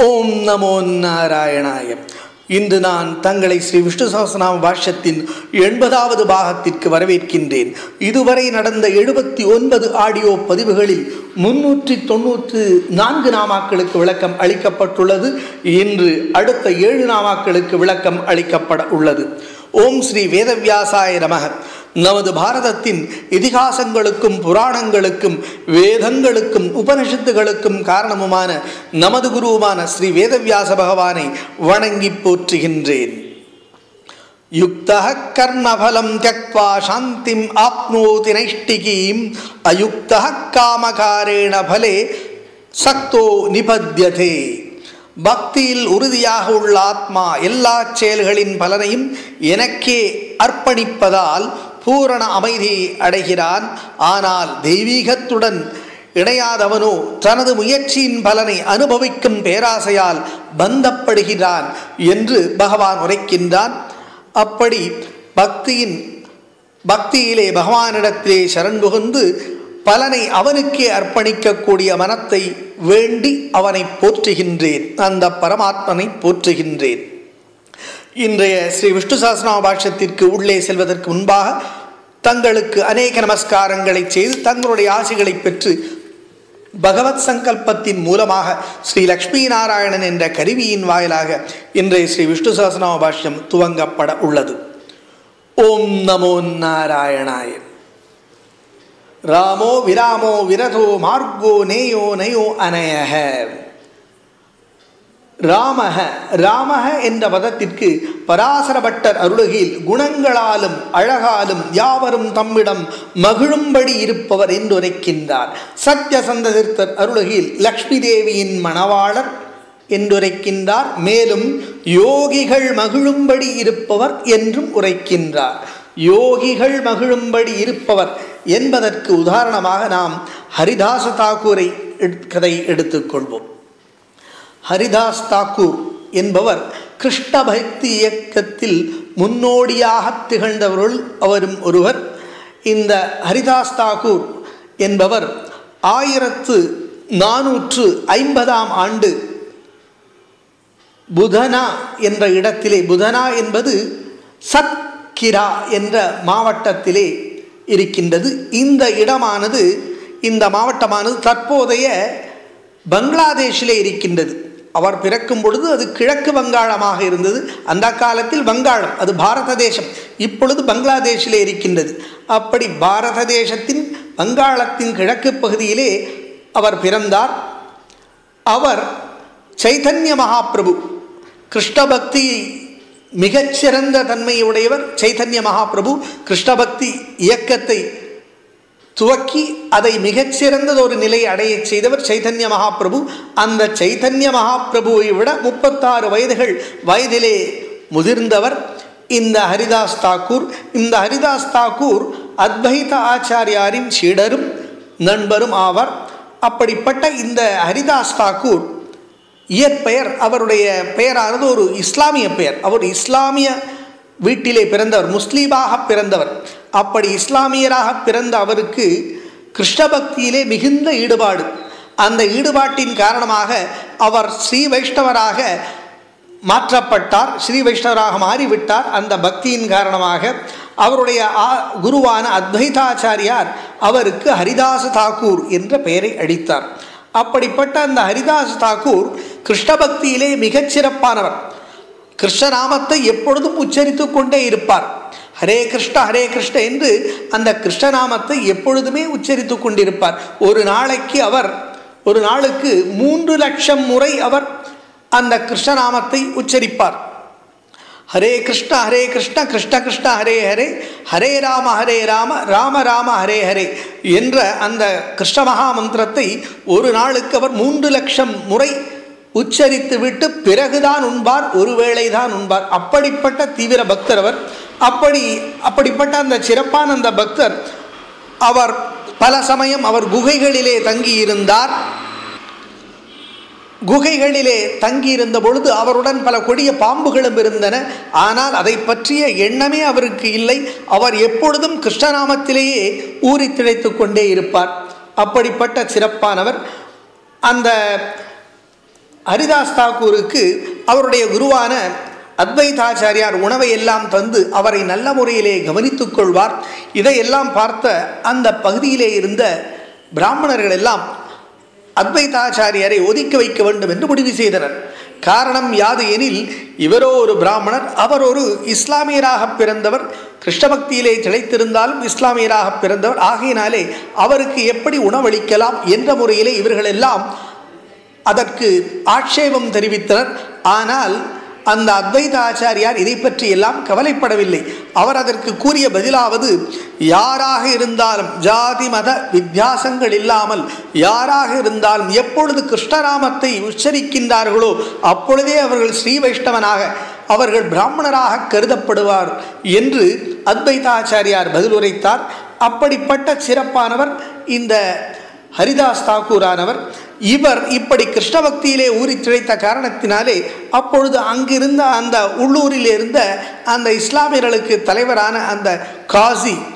ஓம் நமோ நாராயணாய. இன்று நான் தங்களை ஸ்ரீ விஷ்ணு சஹஸ்ரநாம பாஷ்யத்தின் 80வது பாகத்திற்கு வரவேற்கின்றேன். இதுவரை நடந்த 79 ஆடியோ பதிவுகளில் 394 நாமாக்களுக்கு விளக்கம் அளிக்கப்பட்டுள்ளது. இன்று அடுத்த 7 நாமாக்களுக்கு விளக்கம் அளிக்கப்பட உள்ளது. ஓம் ஸ்ரீ வேதவியாசாய நமக. நமது பாரதத்தின் இதிகாசங்களுக்கும் புராணங்களுக்கும் வேதங்களுக்கும் உபனிஷத்துகளுக்கும் காரணமுமான நமது குருவுமான ஸ்ரீ வேதவியாச பகவானை வணங்கி போற்றுகின்றேன். யுக்தஹ கர்மபலம் த்யக்த்வா சாந்திம் ஆப்னோதி நைஷ்டிகீம் அயுக்தஹ காமகாரேண பலே சக்தோ நிபத்யதே. பக்தியில் உறுதியாக உள்ள ஆத்மா எல்லா செயல்களின் பலனையும் எனக்கே அர்ப்பணிப்பதால் பூரண அமைதி அடைகிறான். ஆனால் தெய்வீகத்துடன் இணையாதவனோ தனது முயற்சியின் பலனை அனுபவிக்கும் பேராசையால் பந்தப்படுகிறான் என்று பகவான் உரைக்கின்றான். அப்படி பக்தியிலே பகவானிடத்திலே சரண் புகுந்து பலனை அவனுக்கே அர்ப்பணிக்கக்கூடிய மனத்தை வேண்டி அவனை போற்றுகின்றேன், அந்த பரமாத்மனை போற்றுகின்றேன். இன்றைய ஸ்ரீ விஷ்ணு சஹஸ்ரநாம பாஷ்யத்திற்கு உள்ளே செல்வதற்கு முன்பாக தங்களுக்கு அநேக நமஸ்காரங்களை செய்து தங்களுடைய ஆசிகளை பெற்று பகவத் சங்கல்பத்தின் மூலமாக ஸ்ரீ லக்ஷ்மி நாராயணன் என்ற கருவியின் வாயிலாக இன்றைய ஸ்ரீ விஷ்ணு சஹஸ்ரநாம பாஷ்யம் துவங்கப்பட உள்ளது. ஓம் நமோ நாராயணாய. ராமோ விராமோ விரதோ மார்கோ நேயோ நயோ அனயஹ. ராமஹ என்ற பதத்திற்கு பராசர பட்டர் அருளுகையில் குணங்களாலும் அழகாலும் யாவரும் தம்மிடம் மகிழும்படி இருப்பவர் என்று உரைக்கின்றார். சத்யசந்த தீர்த்தர் அருளுகையில் லக்ஷ்மி தேவியின் மணவாளர் என்றுரைக்கின்றார். மேலும் யோகிகள் மகிழும்படி இருப்பவர் என்றும் உரைக்கின்றார். யோகிகள் மகிழும்படி இருப்பவர் என்பதற்கு உதாரணமாக நாம் ஹரிதாச தாக்கூரை கதை எடுத்துக்கொள்வோம். ஹரிதாஸ் தாக்கூர் என்பவர் கிருஷ்ண பக்தி இயக்கத்தில் முன்னோடியாக திகழ்ந்தவர்கள் அவரும் ஒருவர். இந்த ஹரிதாஸ் தாக்கூர் என்பவர் 1450ஆம் ஆண்டு புதனா என்ற இடத்திலே, புதனா என்பது சத்கிரா என்ற மாவட்டத்திலே இருக்கின்றது. இந்த மாவட்டமானது தற்போதைய பங்களாதேஷிலே இருக்கின்றது. அவர் பிறக்கும் பொழுது அது கிழக்கு வங்காளமாக இருந்தது. அந்த காலத்தில் வங்காளம் அது பாரத தேசம், இப்பொழுது பங்களாதேஷிலே இருக்கின்றது. அப்படி பாரத தேசத்தின் வங்காளத்தின் கிழக்கு பகுதியிலே அவர் பிறந்தார். அவர் சைதன்ய மகாபிரபு, கிருஷ்ண பக்தியை மிகச்சிறந்த தன்மையுடையவர். சைதன்ய மகாபிரபு கிருஷ்ண பக்தி இயக்கத்தை துவக்கி அதை மிகச்சிறந்ததொரு நிலையை அடைய செய்தவர் சைதன்ய மகாபிரபு. அந்த சைதன்ய மகாபிரபுவை விட 36 வயதிலே முதிர்ந்தவர் இந்த ஹரிதாஸ் தாக்கூர். இந்த ஹரிதாஸ் தாக்கூர் அத்வைத ஆச்சாரியாரின் சீடரும் நண்பரும் ஆவர். அப்படிப்பட்ட இந்த ஹரிதாஸ் தாக்கூர் இயற்பெயர், அவருடைய பெயரானது ஒரு இஸ்லாமிய பெயர். அவர் இஸ்லாமிய வீட்டிலே பிறந்தவர், முஸ்லீமாக பிறந்தவர். அப்படி இஸ்லாமியராக பிறந்த அவருக்கு கிருஷ்ண பக்தியிலே மிகுந்த ஈடுபாடு. அந்த ஈடுபாட்டின் காரணமாக அவர் ஸ்ரீ வைஷ்ணவராக மாற்றப்பட்டார், ஸ்ரீ வைஷ்ணவராக மாறிவிட்டார். அந்த பக்தியின் காரணமாக அவருடைய குருவான அத்வைதாச்சாரியார் அவருக்கு ஹரிதாஸ் தாக்கூர் என்ற பெயரை அளித்தார். அப்படிப்பட்ட அந்த ஹரிதாஸ் தாக்கூர் கிருஷ்ண பக்தியிலே மிகச்சிறப்பானவர். கிருஷ்ணநாமத்தை எப்பொழுதும் உச்சரித்து கொண்டே இருப்பார். ஹரே கிருஷ்ண என்று அந்த கிருஷ்ணநாமத்தை எப்பொழுதுமே உச்சரித்து கொண்டிருப்பார். ஒரு நாளுக்கு 3 லட்சம் முறை அவர் அந்த கிருஷ்ணநாமத்தை உச்சரிப்பார். ஹரே கிருஷ்ண கிருஷ்ண கிருஷ்ண ஹரே ஹரே, ஹரே ராம ராம ராம ஹரே ஹரே என்ற அந்த கிருஷ்ண மகா மந்திரத்தை ஒரு நாளுக்கு அவர் 3 லட்சம் முறை உச்சரித்து விட்டு பிறகுதான் உண்பார், ஒருவேளை தான் உண்பார். அப்படிப்பட்ட தீவிர பக்தர் அவர். அப்படிப்பட்ட அந்த சிறப்பான அந்த பக்தர் அவர் பல சமயம் அவர் குகைகளிலே தங்கியிருந்தார். குகைகளிலே தங்கியிருந்த பொழுது அவருடன் பல கொடிய பாம்புகளும் இருந்தன. ஆனால் அதை பற்றிய எண்ணமே அவருக்கு இல்லை. அவர் எப்பொழுதும் கிருஷ்ணநாமத்திலேயே ஊறி திளைத்து கொண்டே இருப்பார். அப்படிப்பட்ட சிறப்பானவர். அந்த ஹரிதாஸ் தாக்கூருக்கு அவருடைய குருவான அத்வைதாச்சாரியார் உணவை எல்லாம் தந்து அவரை நல்ல முறையிலே கவனித்துக் கொள்வார். இதையெல்லாம் பார்த்த அந்த பகுதியிலே இருந்த பிராமணர்கள் எல்லாம் அத்வைதாச்சாரியாரை ஒதுக்கி வைக்க வேண்டும் என்று முடிவு செய்தனர். காரணம் யாது எனில், இவரோ ஒரு பிராமணர், அவர் ஒரு இஸ்லாமியராக பிறந்தவர், கிருஷ்ண பக்தியிலே திளைத்திருந்தாலும் இஸ்லாமியராக பிறந்தவர். ஆகையினாலே அவருக்கு எப்படி உணவளிக்கலாம் என்ற முறையிலே இவர்கள் எல்லாம் அதற்கு ஆட்சேபம் தெரிவித்தனர். ஆனால் அந்த அத்வைத ஆச்சாரியார் இதை பற்றி எல்லாம் கவலைப்படவில்லை. அவர் அதற்கு கூறிய பதிலாவது, யாராக இருந்தாலும் ஜாதி மத வித்தியாசங்கள் இல்லாமல் யாராக இருந்தாலும் எப்பொழுது கிருஷ்ணராமத்தை உச்சரிக்கின்றார்களோ அப்பொழுதே அவர்கள் ஸ்ரீ வைஷ்ணவனாக, அவர்கள் பிராமணராக கருதப்படுவார் என்று அத்வைதாச்சாரியார் பதில் உரைத்தார். அப்படிப்பட்ட சிறப்பானவர் இந்த ஹரிதாஸ் தாக்கூரானவர். இவர் இப்படி கிருஷ்ண பக்தியிலே ஊறி திளைத்த காரணத்தினாலே அப்பொழுது அங்கிருந்த அந்த உள்ளூரில் இருந்த அந்த இஸ்லாமியர்களுக்கு தலைவரான அந்த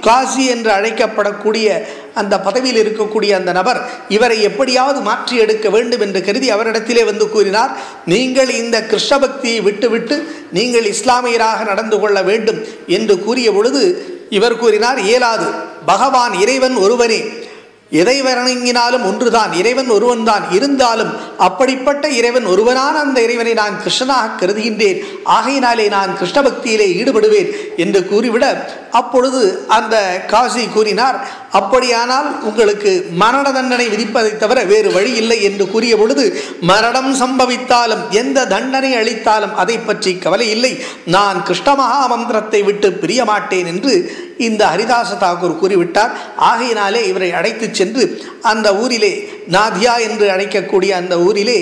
காசி என்று அழைக்கப்படக்கூடிய அந்த பதவியில் இருக்கக்கூடிய அந்த நபர் இவரை எப்படியாவது மாற்றி எடுக்க வேண்டும் என்று கருதி அவரிடத்திலே வந்து கூறினார், நீங்கள் இந்த கிருஷ்ண பக்தியை விட்டுவிட்டு நீங்கள் இஸ்லாமியராக நடந்து கொள்ள வேண்டும் என்று கூறிய பொழுது இவர் கூறினார், இயலாது, பகவான் இறைவன் ஒருவனே, எதை வணங்கினாலும் ஒன்றுதான், இறைவன் ஒருவன் தான். இருந்தாலும் அப்படிப்பட்ட இறைவன் ஒருவனான அந்த இறைவனை நான் கிருஷ்ணனாக கருதுகின்றேன், ஆகையினாலே நான் கிருஷ்ண பக்தியிலே ஈடுபடுவேன் என்று கூறிவிட அப்பொழுது அந்த காசி கூறினார், அப்படியானால் உங்களுக்கு மரண தண்டனை விதிப்பதை தவிர வேறு வழி இல்லை என்று கூறிய பொழுது, மரணம் சம்பவித்தாலும் எந்த தண்டனை அளித்தாலும் அதை பற்றி கவலை இல்லை, நான் கிருஷ்ண மகாமந்திரத்தை விட்டு பிரிய மாட்டேன் என்று இந்த ஹரிதாச தாக்கூர் கூறிவிட்டார். ஆகையினாலே இவரை அழைத்து சென்று அந்த ஊரிலே, நாதியா என்று அழைக்கக்கூடிய அந்த ஊரிலே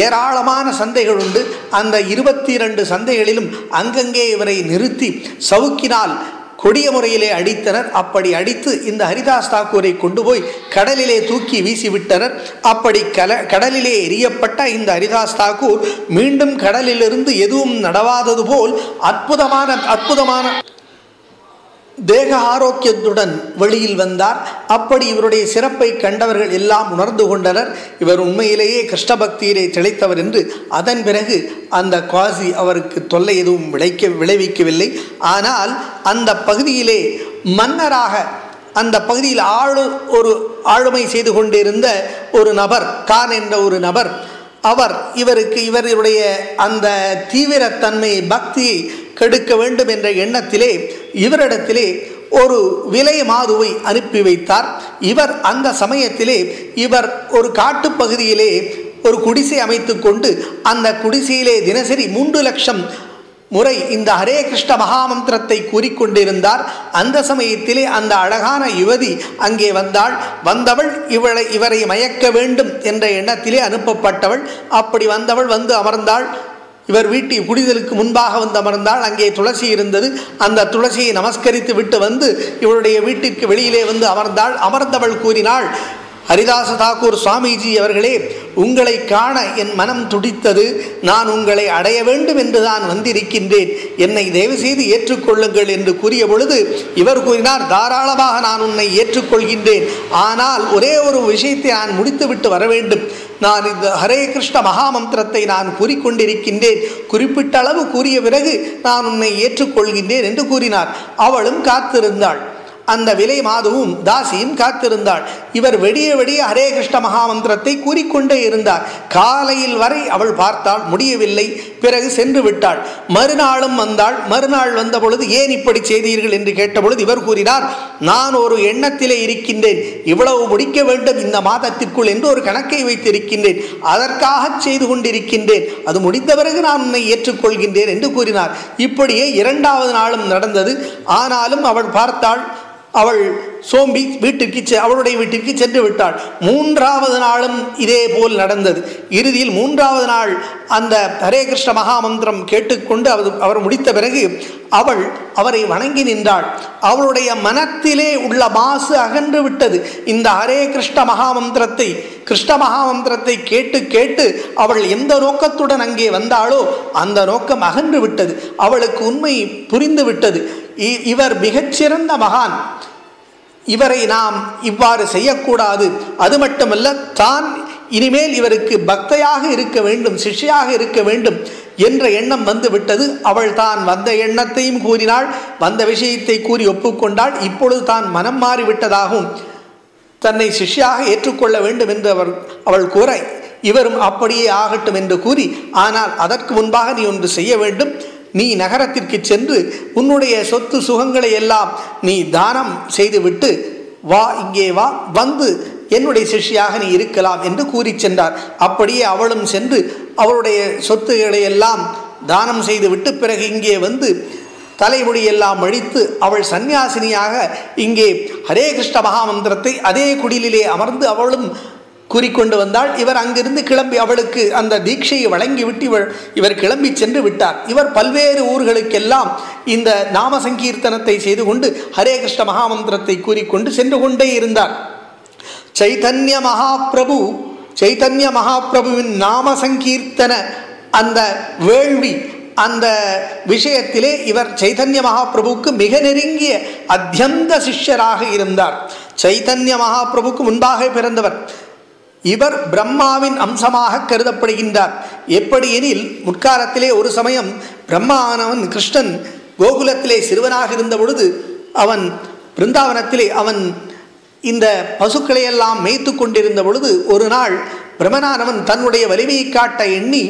ஏராளமான சந்தைகள் உண்டு. அந்த 22 சந்தைகளிலும் அங்கங்கே இவரை நிறுத்தி சவுக்கினால் கொடிய முறையிலே அடித்தனர். அப்படி அடித்து இந்த ஹரிதாஸ் தாக்கூரை கொண்டு போய் கடலிலே தூக்கி வீசிவிட்டனர். அப்படி கடலிலே எரியப்பட்ட இந்த ஹரிதாஸ் தாக்கூர் மீண்டும் கடலிலிருந்து எதுவும் நடவாதது போல் அற்புதமான தேக ஆரோக்கியத்துடன் வெளியில் வந்தார். அப்படி இவருடைய சிறப்பை கண்டவர்கள் எல்லாம் உணர்ந்து கொண்டனர், இவர் உண்மையிலேயே கிருஷ்ண பக்தியிலே திளைத்தவர் என்று. அதன் பிறகு அந்த காசி அவருக்கு தொல்லை எதுவும் விளைவிக்கவில்லை. ஆனால் அந்த பகுதியிலே மன்னராக, அந்த பகுதியில் ஒரு ஆளுமை செய்து கொண்டிருந்த ஒரு நபர், கான் என்ற ஒரு நபர், இவருடைய அந்த தீவிரத்தன்மையை, பக்தியை கெடுக்க வேண்டும் என்ற எண்ணத்திலே இவரிடத்திலே ஒரு விலை மாதுவை அனுப்பி வைத்தார். இவர் அந்த சமயத்திலே ஒரு காட்டுப்பகுதியிலே ஒரு குடிசை அமைத்து கொண்டு அந்த குடிசையிலே தினசரி 3 லட்சம் முறை இந்த ஹரே கிருஷ்ண மகாமந்திரத்தை கூறிக்கொண்டிருந்தார். அந்த சமயத்திலே அந்த அழகான யுவதி அங்கே வந்தவள் இவரை மயக்க வேண்டும் என்ற எண்ணத்திலே அனுப்பப்பட்டவள். அப்படி வந்தவள் வந்து அமர்ந்தாள். இவர் வீட்டில் குடிதலுக்கு முன்பாக வந்து அமர்ந்தாள். அங்கே துளசி இருந்தது. அந்த துளசியை நமஸ்கரித்து விட்டு வந்து இவருடைய வீட்டிற்கு வெளியிலே வந்து அமர்ந்தாள். அமர்ந்தவள் கூறினாள், ஹரிதாச தாக்கூர் சுவாமிஜி அவர்களே, உங்களை காண என் மனம் துடித்தது, நான் உங்களை அடைய வேண்டும் என்று தான் வந்திருக்கின்றேன், என்னை தயவு செய்து ஏற்றுக்கொள்ளுங்கள் என்று கூறிய பொழுது இவர் கூறினார், தாராளமாக நான் உன்னை ஏற்றுக்கொள்கின்றேன், ஆனால் ஒரே ஒரு விஷயத்தை நான் முடித்துவிட்டு வர வேண்டும், நான் இந்த ஹரே கிருஷ்ண மகாமந்திரத்தை நான் கூறிக்கொண்டிருக்கின்றேன், குறிப்பிட்ட அளவு கூறிய பிறகு நான் உன்னை ஏற்றுக்கொள்கின்றேன் என்று கூறினார். அவளும் காத்திருந்தாள். அந்த விலை மாதுவும் தாசியும் காத்திருந்தாள். இவர் வெடிய ஹரே கிருஷ்ண மகாமந்திரத்தை கூறிக்கொண்டே இருந்தார். காலையில் வரை அவள் பார்த்தாள், முடியவில்லை. பிறகு சென்று விட்டாள். மறுநாளும் வந்தாள். மறுநாள் வந்த பொழுது ஏன் இப்படி செய்தீர்கள் என்று கேட்டபொழுது இவர் கூறினார், நான் ஒரு எண்ணத்திலே இருக்கின்றேன், இவ்வளவு முடிக்க வேண்டும் இந்த மாதத்திற்குள் என்று ஒரு கணக்கை வைத்திருக்கின்றேன், அதற்காக செய்து கொண்டிருக்கின்றேன், அது முடிந்த பிறகு நான் உன்னை ஏற்றுக்கொள்கின்றேன் என்று கூறினார். இப்படியே 2வது நாளும் நடந்தது. ஆனாலும் அவள் பார்த்தாள், அவள் சோம்பி அவளுடைய வீட்டிற்கு சென்று விட்டாள். 3வது நாளும் இதே போல் நடந்தது. இறுதியில் 3வது நாள் அந்த ஹரே கிருஷ்ண மகாமந்திரம் கேட்டுக்கொண்டு அவர் முடித்த பிறகு அவரை வணங்கி நின்றாள். அவளுடைய மனத்திலே உள்ள மாசு அகன்று விட்டது. இந்த ஹரே கிருஷ்ண மகாமந்திரத்தை கேட்டு அவள் எந்த நோக்கத்துடன் அங்கே வந்தாளோ அந்த நோக்கம் அகன்று விட்டது. அவளுக்கு உண்மை புரிந்து விட்டது. இவர் மிகச்சிறந்த மகான், இவரை நாம் இவ்வாறு செய்யக்கூடாது. அது மட்டுமல்ல, தான் இனிமேல் இவருக்கு பக்தையாக இருக்க வேண்டும், சிஷ்யாக இருக்க வேண்டும் என்ற எண்ணம் வந்து விட்டது. அவள் தான் வந்த எண்ணத்தையும் கூறினாள், வந்த விஷயத்தை கூறி ஒப்புக்கொண்டாள். இப்பொழுது தான் மனம் மாறிவிட்டதாகவும் தன்னை சிஷ்யாக ஏற்றுக்கொள்ள வேண்டும் என்று அவள் கூற, இவரும் அப்படியே ஆகட்டும் என்று கூறி, ஆனால் அதற்கு முன்பாக நீ ஒன்று செய்ய வேண்டும். நீ நகரத்திற்கு சென்று உன்னுடைய சொத்து சுகங்களை எல்லாம் நீ தானம் செய்துவிட்டு வா, இங்கே வா, வந்து என்னுடைய சிஷ்யாக நீ இருக்கலாம் என்று கூறி சென்றார். அப்படியே அவளும் சென்று அவளுடைய சொத்துக்களை எல்லாம் தானம் செய்துவிட்டு பிறகு இங்கே வந்து தலைமுடியெல்லாம் அழித்து அவள் சந்நியாசினியாக இங்கே ஹரே கிருஷ்ண மகாமந்திரத்தை அதே குடிலிலே அமர்ந்து அவளும் கூறிக்கொண்டு வந்தாள். இவர் அங்கிருந்து கிளம்பி அவளுக்கு அந்த தீட்சையை வழங்கிவிட்டு இவர் கிளம்பி சென்று விட்டார். இவர் பல்வேறு ஊர்களுக்கெல்லாம் இந்த நாம சங்கீர்த்தனத்தை செய்து கொண்டு ஹரே கிருஷ்ண மகாமந்திரத்தை கூறிக்கொண்டு சென்று கொண்டே இருந்தார். சைதன்ய மகாபிரபுவின் நாம சங்கீர்த்தன அந்த வேள்வி, அந்த விஷயத்திலே இவர் சைதன்ய மகாபிரபுவுக்கு மிக நெருங்கிய அத்தியந்த சிஷ்யராக இருந்தார். சைதன்ய மகாபிரபுவுக்கு முன்பாக பிறந்தவர். இவர் பிரம்மாவின் அம்சமாக கருதப்படுகின்றார். எப்படி எனில், முற்காலத்திலே ஒரு சமயம் பிரம்மாவானவன் கிருஷ்ணன் கோகுலத்திலே சிறுவனாக இருந்த பொழுது அவன் பிருந்தாவனத்திலே அவன் இந்த பசுக்களை எல்லாம் மேய்த்து கொண்டிருந்த பொழுது ஒரு நாள் பிரம்மனானவன் தன்னுடைய வலிமையை காட்ட எண்ணி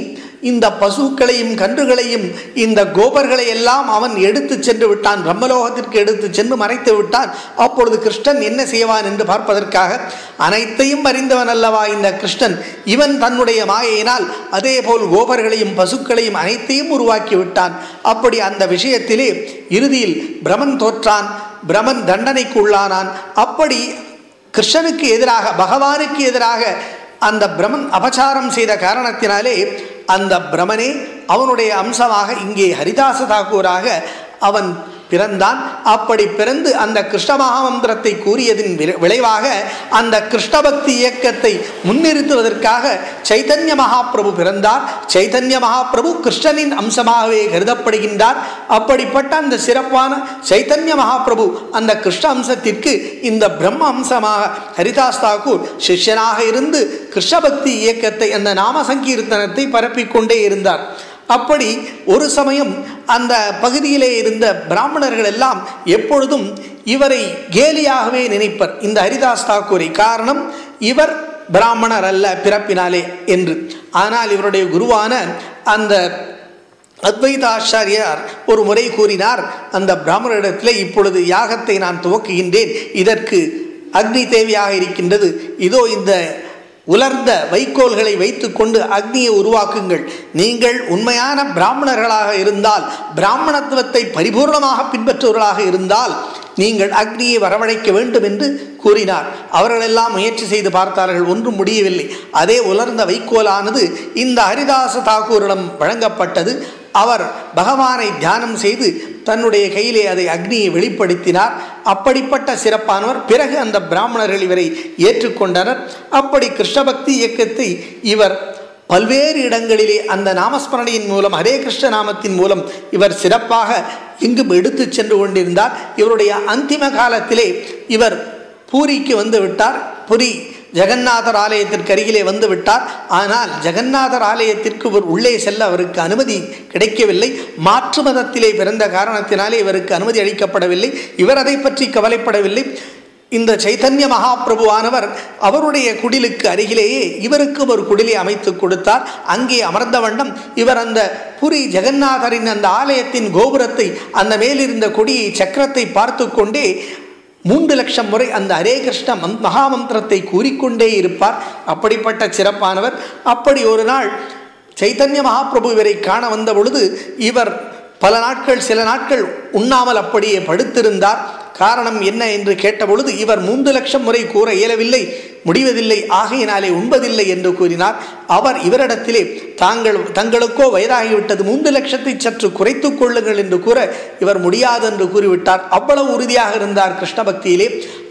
இந்த பசுக்களையும் கன்றுகளையும் இந்த கோபர்களை எல்லாம் அவன் எடுத்து சென்று விட்டான், பிரம்மலோகத்திற்கு எடுத்து சென்று மறைத்து விட்டான். அப்பொழுது கிருஷ்ணன் என்ன செய்வான் என்று பார்ப்பதற்காக, அனைத்தையும் அறிந்தவன் அல்லவா இந்த கிருஷ்ணன், இவன் தன்னுடைய மாயையினால் அதே போல் கோபர்களையும் பசுக்களையும் அனைத்தையும் உருவாக்கி விட்டான். அப்படி அந்த விஷயத்திலே இறுதியில் பிரமன் தோற்றான், பிரமன் தண்டனைக்கு உள்ளானான். அப்படி கிருஷ்ணனுக்கு எதிராக, பகவானுக்கு எதிராக அந்த பிரமன் அபச்சாரம் செய்த காரணத்தினாலே அந்த பிரமனே அவனுடைய அம்சமாக இங்கே ஹரிதாச தாக்கூராக அவன் பிறந்தான். அப்படி பிறந்து அந்த கிருஷ்ண மகாமந்திரத்தை கூறியதின் விளைவாக அந்த கிருஷ்ண பக்தி இயக்கத்தை முன்னிறுத்துவதற்காக சைதன்ய மகாபிரபு பிறந்தார். சைதன்ய மகாபிரபு கிருஷ்ணனின் அம்சமாகவே கருதப்படுகின்றார். அப்படிப்பட்ட அந்த சிறப்பான சைதன்ய மகாபிரபு அந்த கிருஷ்ண அம்சத்திற்கு இந்த பிரம்ம அம்சமாக ஹரிதாஸ் தாக்கூர் சிஷ்யனாக இருந்து கிருஷ்ண பக்தி இயக்கத்தை, அந்த நாம சங்கீர்த்தனத்தை பரப்பிக்கொண்டே இருந்தார். அப்படி ஒரு சமயம் அந்த பகுதியிலே இருந்த பிராமணர்கள் எல்லாம் எப்பொழுதும் இவரை கேலியாகவே நினைப்பர், இந்த ஹரிதாஸ் தாக்கூரை. காரணம், இவர் பிராமணர் அல்ல பிறப்பினாலே என்று. ஆனால் இவருடைய குருவான அந்த அத்வைத ஆச்சாரியார் ஒரு முறை கூறினார், அந்த பிராமணரிடத்திலே இப்பொழுது யாகத்தை நான் துவக்குகின்றேன், இதற்கு அக்னி தேவையாக இருக்கின்றது, இதோ இந்த உலர்ந்த வைக்கோல்களை வைத்துக்கொண்டு அக்னியை உருவாக்குங்கள். நீங்கள் உண்மையான பிராமணர்களாக இருந்தால், பிராமணத்துவத்தை பரிபூர்ணமாக பின்பற்றுவர்களாக இருந்தால் நீங்கள் அக்னியை வரவழைக்க வேண்டும் என்று கூறினார். அவர்களெல்லாம் முயற்சி செய்து பார்த்தார்கள், ஒன்றும் முடியவில்லை. அதே உலர்ந்த வைக்கோலானது இந்த ஹரிதாச தாக்கூரிடம் வழங்கப்பட்டது. அவர் பகவானை தியானம் செய்து தன்னுடைய கையிலே அதை அக்னியை வெளிப்படுத்தினார். அப்படிப்பட்ட சிறப்பானவர். பிறகு அந்த பிராமணர்கள் இவரை ஏற்றுக்கொண்டனர். அப்படி கிருஷ்ண பக்தி இயக்கத்தை இவர் பல்வேறு இடங்களிலே அந்த நாமஸ்மரணையின் மூலம், ஹரே கிருஷ்ண நாமத்தின் மூலம் இவர் சிறப்பாக இங்கும் எடுத்து சென்று கொண்டிருந்தார். இவருடைய அந்திம காலத்திலே இவர் பூரிக்கு வந்து விட்டார். புரி ஜெகநாதர் ஆலயத்திற்கு அருகிலே வந்து விட்டார். ஆனால் ஜெகநாதர் ஆலயத்திற்கு உள்ளே செல்ல அவருக்கு அனுமதி கிடைக்கவில்லை. மாற்று மதத்திலே பிறந்த காரணத்தினாலே இவருக்கு அனுமதி அளிக்கப்படவில்லை. இவர் அதை பற்றி கவலைப்படவில்லை. இந்த சைதன்ய மகாபிரபுவானவர் அவருடைய குடிலுக்கு அருகிலேயே இவருக்கு ஒரு குடிலை அமைத்து கொடுத்தார். அங்கே அமர்ந்த வண்ணம் இவர் அந்த புரி ஜெகநாதரின் அந்த ஆலயத்தின் கோபுரத்தை, அந்த மேலிருந்த கொடியை, சக்கரத்தை பார்த்து கொண்டே 3 லட்சம் முறை அந்த ஹரே கிருஷ்ண மகாமந்திரத்தை கூறிக்கொண்டே இருப்பார். அப்படிப்பட்ட சிறப்பானவர். அப்படி ஒரு நாள் சைதன்ய மகாபிரபு இவரை காண வந்த பொழுது இவர் சில நாட்கள் உண்ணாமல் அப்படியே படுத்திருந்தார். காரணம் என்ன என்று கேட்டபொழுது இவர் 3 லட்சம் முறை கூற இயலவில்லை, முடிவதில்லை, ஆகையினாலே உண்பதில்லை என்று கூறினார். அவர் இவரிடத்திலே தங்களுக்கோ வயதாகிவிட்டது, 3 லட்சத்தை சற்று குறைத்து கொள்ளுங்கள் என்று கூற இவர் முடியாது என்று கூறிவிட்டார். அவ்வளவு உறுதியாக இருந்தார் கிருஷ்ண பக்தியிலே.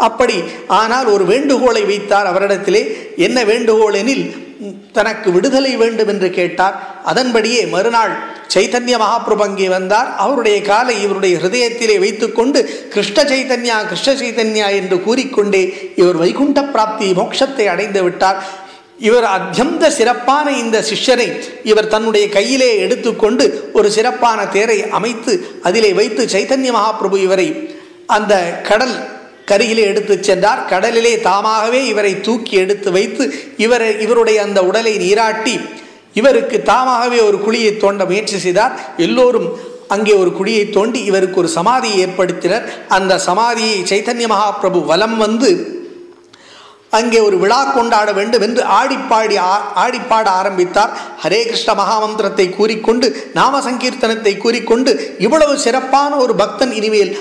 அப்படி ஆனால் ஒரு வேண்டுகோளை வைத்தார் அவரிடத்திலே. என்ன வேண்டுகோள் எனில், தனக்கு விடுதலை வேண்டும் என்று கேட்டார். அதன்படியே மறுநாள் சைதன்ய மகாபிரபு அங்கே வந்தார். அவருடைய காலை இவருடைய ஹிருதயத்திலே வைத்துக்கொண்டு கிருஷ்ண சைதன்யா, கிருஷ்ண சைதன்யா என்று கூறிக்கொண்டே இவர் வைகுண்ட பிராப்தி, மோட்சத்தை அடைந்து விட்டார். இவர் அத்தியந்த சிறப்பான இந்த சிஷ்யரை இவர் தன்னுடைய கையிலே எடுத்துக்கொண்டு ஒரு சிறப்பான தேரை அமைத்து அதிலே வைத்து சைதன்ய மகாபிரபு இவரை அந்த கடல் கரையிலே எடுத்து சென்றார். கடலிலே தாமாகவே இவரை தூக்கி எடுத்து வைத்து இவருடைய அந்த உடலை நீராட்டி இவருக்கு தாமாகவே ஒரு குழியை தோண்ட முயற்சி செய்தார். எல்லோரும் அங்கே ஒரு குழியை தோண்டி இவருக்கு ஒரு சமாதியை ஏற்படுத்தினர். அந்த சமாதியை சைதன்ய மகாபிரபு வலம் வந்து அங்கே ஒரு விழா கொண்டாட வேண்டும் என்று ஆடிப்பாட ஆரம்பித்தார். ஹரே கிருஷ்ண மகாமந்திரத்தை கூறிக்கொண்டு நாம சங்கீர்த்தனத்தை கூறிக்கொண்டு இவ்வளவு சிறப்பான ஒரு பக்தன் இனிமேல்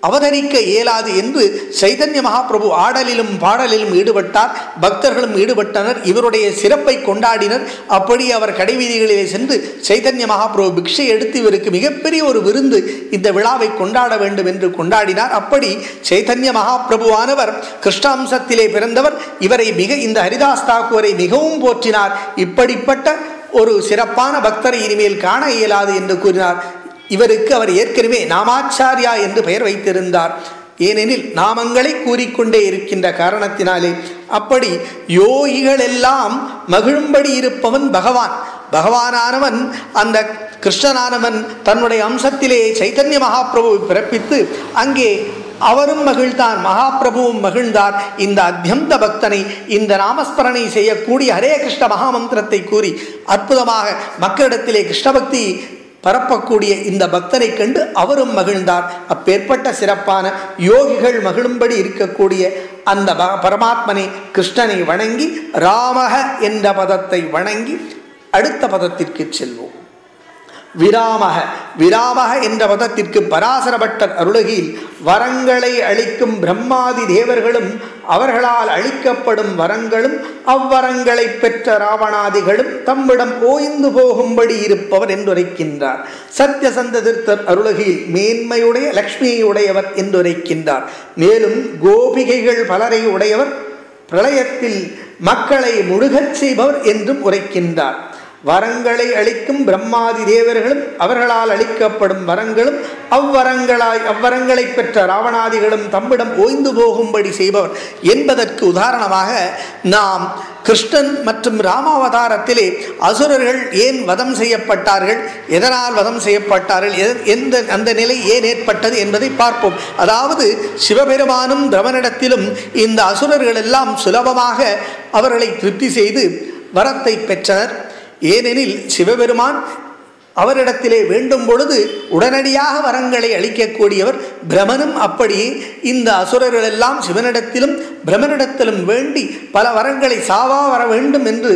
அவதரிக்க இயலாது என்று சைதன்ய மகாபிரபு ஆடலிலும் பாடலிலும் ஈடுபட்டார். பக்தர்களும் ஈடுபட்டனர். இவருடைய சிறப்பை கொண்டாடினர். அப்படி அவர் கடைவீதிகளிலே சென்று சைதன்ய மகாபிரபு பிக்ஷை எடுத்து இவருக்கு மிகப்பெரிய ஒரு விருந்து இந்த விழாவை கொண்டாட வேண்டும் என்று கொண்டாடினார். அப்படி சைதன்ய மகாபிரபுவானவர் கிருஷ்ணாம்சத்திலே பிறந்தவர். இவரை இந்த ஹரிதாஸ் தாக்கூரை மிகவும் போற்றினார். இப்படிப்பட்ட ஒரு சிறப்பான பக்தரை இனிமேல் காண இயலாது என்று கூறினார். இவருக்கு அவர் ஏற்கனவே நாமாச்சாரியா என்று பெயர் வைத்திருந்தார். ஏனெனில் நாமங்களை கூறிக்கொண்டே இருக்கின்ற காரணத்தினாலே. அப்படி யோகிகள் எல்லாம் மகிழும்படி இருப்பவன் பகவான். பகவானானவன் அந்த கிருஷ்ணனானவன் தன்னுடைய அம்சத்திலே சைதன்ய மகாபிரபுவை பிறப்பித்து அங்கே அவரும் மகிழ்ந்தான், மகாபிரபுவும் மகிழ்ந்தார். இந்த அத்தியந்த பக்தனை இந்த நாமஸ்மரணை செய்யக்கூடிய ஹரே கிருஷ்ண மகாமந்திரத்தை கூறி அற்புதமாக மக்களிடத்திலே கிருஷ்ணபக்தி பரப்பக்கூடிய இந்த பக்தனை கண்டு அவரும் மகிழ்ந்தார். அப்பேற்பட்ட சிறப்பான யோகிகள் மகிழும்படி இருக்கக்கூடிய அந்த பரமாத்மனை கிருஷ்ணனை வணங்கி ராமக என்ற பதத்தை வணங்கி அடுத்த பதத்திற்கு செல்வோம். விராமக. விராமக என்ற பதத்திற்கு பராசர பட்டர் அருளகியில் வரங்களை அளிக்கும் பிரம்மாதி தேவர்களும் அவர்களால் அளிக்கப்படும் வரங்களும் அவ்வரங்களை பெற்ற ராவணாதிகளும் தம்மிடம் ஓய்ந்து போகும்படி இருப்பவர் என்றுரைக்கின்றார். சத்யசந்த தீர்த்தர் அருளகியில் மேன்மையுடைய லக்ஷ்மியை உடையவர் என்றுரைக்கின்றார். மேலும் கோபிகைகள் பலரை உடையவர், பிரளயத்தில் மக்களை முழுகச் செய்பவர் என்றும் உரைக்கின்றார். வரங்களை அளிக்கும் பிரம்மாதி தேவர்களும் அவர்களால் அளிக்கப்படும் வரங்களும் அவ்வரங்களை பெற்ற ராவணாதிகளும் தம்மிடம் ஓய்ந்து போகும்படி செய்பவர் என்பதற்கு உதாரணமாக நாம் கிருஷ்ணன் மற்றும் ராமாவதாரத்திலே அசுரர்கள் ஏன் வதம் செய்யப்பட்டார்கள், எதனால் வதம் செய்யப்பட்டார்கள், அந்த நிலை ஏன் ஏற்பட்டது என்பதை பார்ப்போம். அதாவது சிவபெருமானும் பிரமனிடத்திலும் இந்த அசுரர்கள் எல்லாம் சுலபமாக அவர்களை திருப்தி செய்து வரத்தை பெற்றனர். ஏனெனில் சிவபெருமான் அவரிடத்திலே வேண்டும் பொழுது உடனடியாக வரங்களை அளிக்கக்கூடியவர். பிரமனும் அப்படியே இந்த அசுரர்கள் எல்லாம் சிவனிடத்திலும் பிரமனிடத்திலும் வேண்டி பல வரங்களை சாவா வர வேண்டும் என்று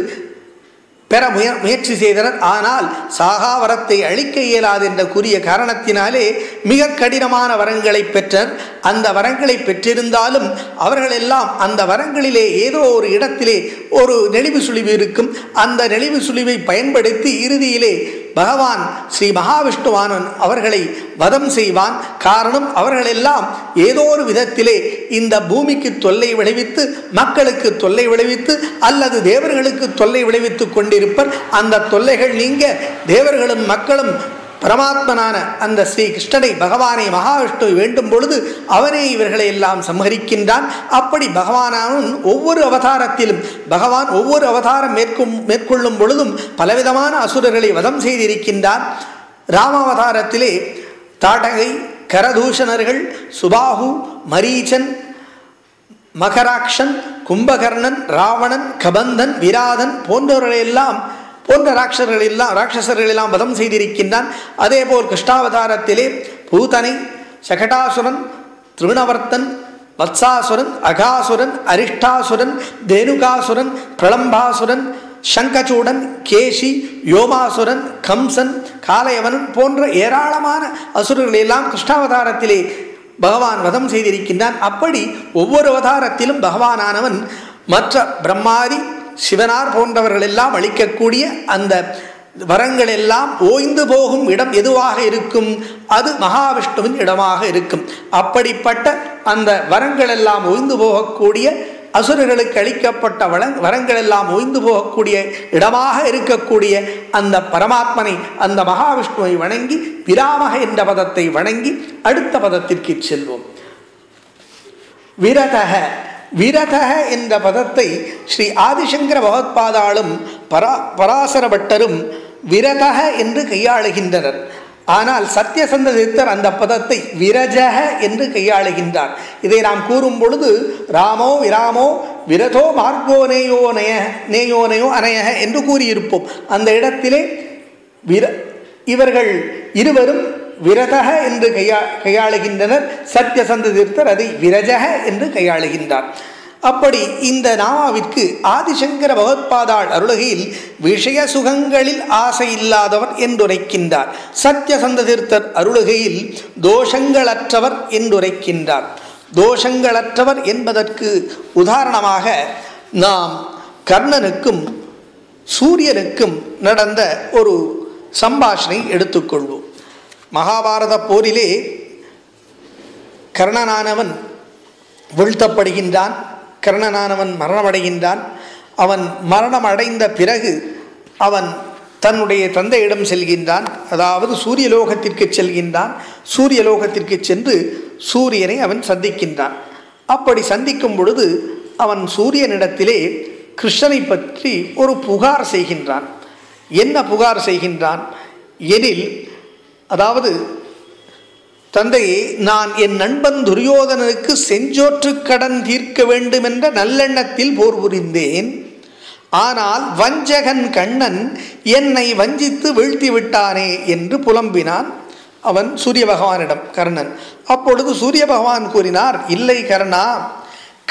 பெற முயற்சி செய்தனர். ஆனால் சாகா வரத்தை அளிக்க இயலாது என்ற கூறிய காரணத்தினாலே மிக கடினமான வரங்களை பெற்றனர். அந்த வரங்களை பெற்றிருந்தாலும் அவர்கள் எல்லாம் அந்த வரங்களிலே ஏதோ ஒரு இடத்திலே ஒரு நெளிவு சுழிவு இருக்கும். அந்த நெளிவு சுழிவை பயன்படுத்தி இறுதியிலே பகவான் ஸ்ரீ மகாவிஷ்ணுவானன் அவர்களை வதம் செய்வான். காரணம், அவர்களெல்லாம் ஏதோ ஒரு விதத்திலே இந்த பூமிக்கு தொல்லை விளைவித்து, மக்களுக்கு தொல்லை விளைவித்து அல்லது தேவர்களுக்கு தொல்லை விளைவித்து கொண்டிருப்பர். அந்த தொல்லைகள் நீங்க தேவர்களும் மக்களும் பரமாத்மனான அந்த ஸ்ரீ கிருஷ்ணனை பகவானை மகாவிஷ்ணு வேண்டும் பொழுது அவனே இவர்களை எல்லாம் சம்ஹரிக்கின்றான். அப்படி பகவானானும் ஒவ்வொரு அவதாரத்திலும் பகவான் ஒவ்வொரு அவதாரம் மேற்கொள்ளும் பொழுதும் பலவிதமான அசுரர்களை வதம் செய்திருக்கின்றான். ராமாவதாரத்திலே தாடகை, கரதூஷணர்கள், சுபாகு, மரீச்சன், மகராக்ஷன், கும்பகர்ணன், ராவணன், கபந்தன், விராதன் போன்ற ராட்சசர்கள் எல்லாம் வதம் செய்திருக்கின்றான். அதேபோல் கிருஷ்ணாவதாரத்திலே பூதனை, சகடாசுரன், திருணவர்த்தன், வத்சாசுரன், அகாசுரன், அரிஷ்டாசுரன், தேனுகாசுரன், பிரளம்பாசுரன், சங்கச்சூடன், கேசி, யோமாசுரன், கம்சன், காலயவனன் போன்ற ஏராளமான அசுரர்கள் எல்லாம் கிருஷ்ணாவதாரத்திலே பகவான் வதம் செய்திருக்கின்றான். அப்படி ஒவ்வொரு அவதாரத்திலும் பகவானானவன் மற்ற பிரம்மாதி, சிவனார் போன்றவர்கள் எல்லாம் அளிக்கக்கூடிய அந்த வரங்கள் எல்லாம் ஓய்ந்து போகும் இடம் எதுவாக இருக்கும்? அது மகாவிஷ்ணுவின் இடமாக இருக்கும். அப்படிப்பட்ட அந்த வரங்கள் எல்லாம் ஓய்ந்து போகக்கூடிய, அசுரர்களுக்கு அளிக்கப்பட்ட வரங்கள் எல்லாம் ஓய்ந்து போகக்கூடிய இடமாக இருக்கக்கூடிய அந்த பரமாத்மனை, அந்த மகாவிஷ்ணுவை வணங்கி விராமக என்ற பதத்தை வணங்கி அடுத்த பதத்திற்கு செல்வோம். விரதக. விரதக என்ற பதத்தை ஸ்ரீ ஆதிசங்கர பகவத்பாதாளும் பராசர பட்டரும் விரதக என்று கையாளுகின்றனர். ஆனால் சத்யசந்த தீர்த்தர் அந்த பதத்தை விரஜக என்று கையாளுகின்றார். இதை நாம் கூறும் பொழுது ராமோ விராமோ விரதோ மார்கோ நேயோ அனயக என்று கூறியிருப்போம். அந்த இடத்திலே இவர்கள் இருவரும் விரதக என்று கையாளுகின்றனர். சத்யசந்த தீர்த்தர் அதை விரஜக என்று கையாளுகின்றார். அப்படி இந்த நாமாவிற்கு ஆதிசங்கர பகவத்பாதாள் அருளுகையில் விஷய சுகங்களில் ஆசை இல்லாதவர் என்றுரைக்கின்றார். சத்யசந்த தீர்த்தர் அருளுகையில் தோஷங்களற்றவர் என்றுரைக்கின்றார். தோஷங்களற்றவர் என்பதற்கு உதாரணமாக நாம் கர்ணனுக்கும் சூரியனுக்கும் நடந்த ஒரு சம்பாஷணை எடுத்துக்கொள்வோம். மகாபாரத போரிலே கர்ணனானவன் வீழ்த்தப்படுகின்றான். கர்ணனானவன் மரணமடைகின்றான். அவன் மரணம் அடைந்த பிறகு அவன் தன்னுடைய தந்தையிடம் செல்கின்றான். அதாவது சூரியலோகத்திற்கு செல்கின்றான். சூரியலோகத்திற்கு சென்று சூரியனை அவன் சந்திக்கின்றான். அப்படி சந்திக்கும் பொழுது அவன் சூரியனிடத்திலே கிருஷ்ணனை பற்றி ஒரு புகார் செய்கின்றான். என்ன புகார் செய்கின்றான் எனில், அதாவது தந்தையே, நான் என் நண்பன் துரியோதனனுக்கு செஞ்சோற்று கடன் தீர்க்க வேண்டும் என்ற நல்லெண்ணத்தில் போர் புரிந்தேன். ஆனால் வஞ்சகன் கண்ணன் என்னை வஞ்சித்து வீழ்த்தி விட்டானே என்று புலம்பினான் அவன் சூரிய பகவானிடம், கர்ணன். அப்பொழுது சூரிய பகவான் கூறினார், இல்லை கர்ணா,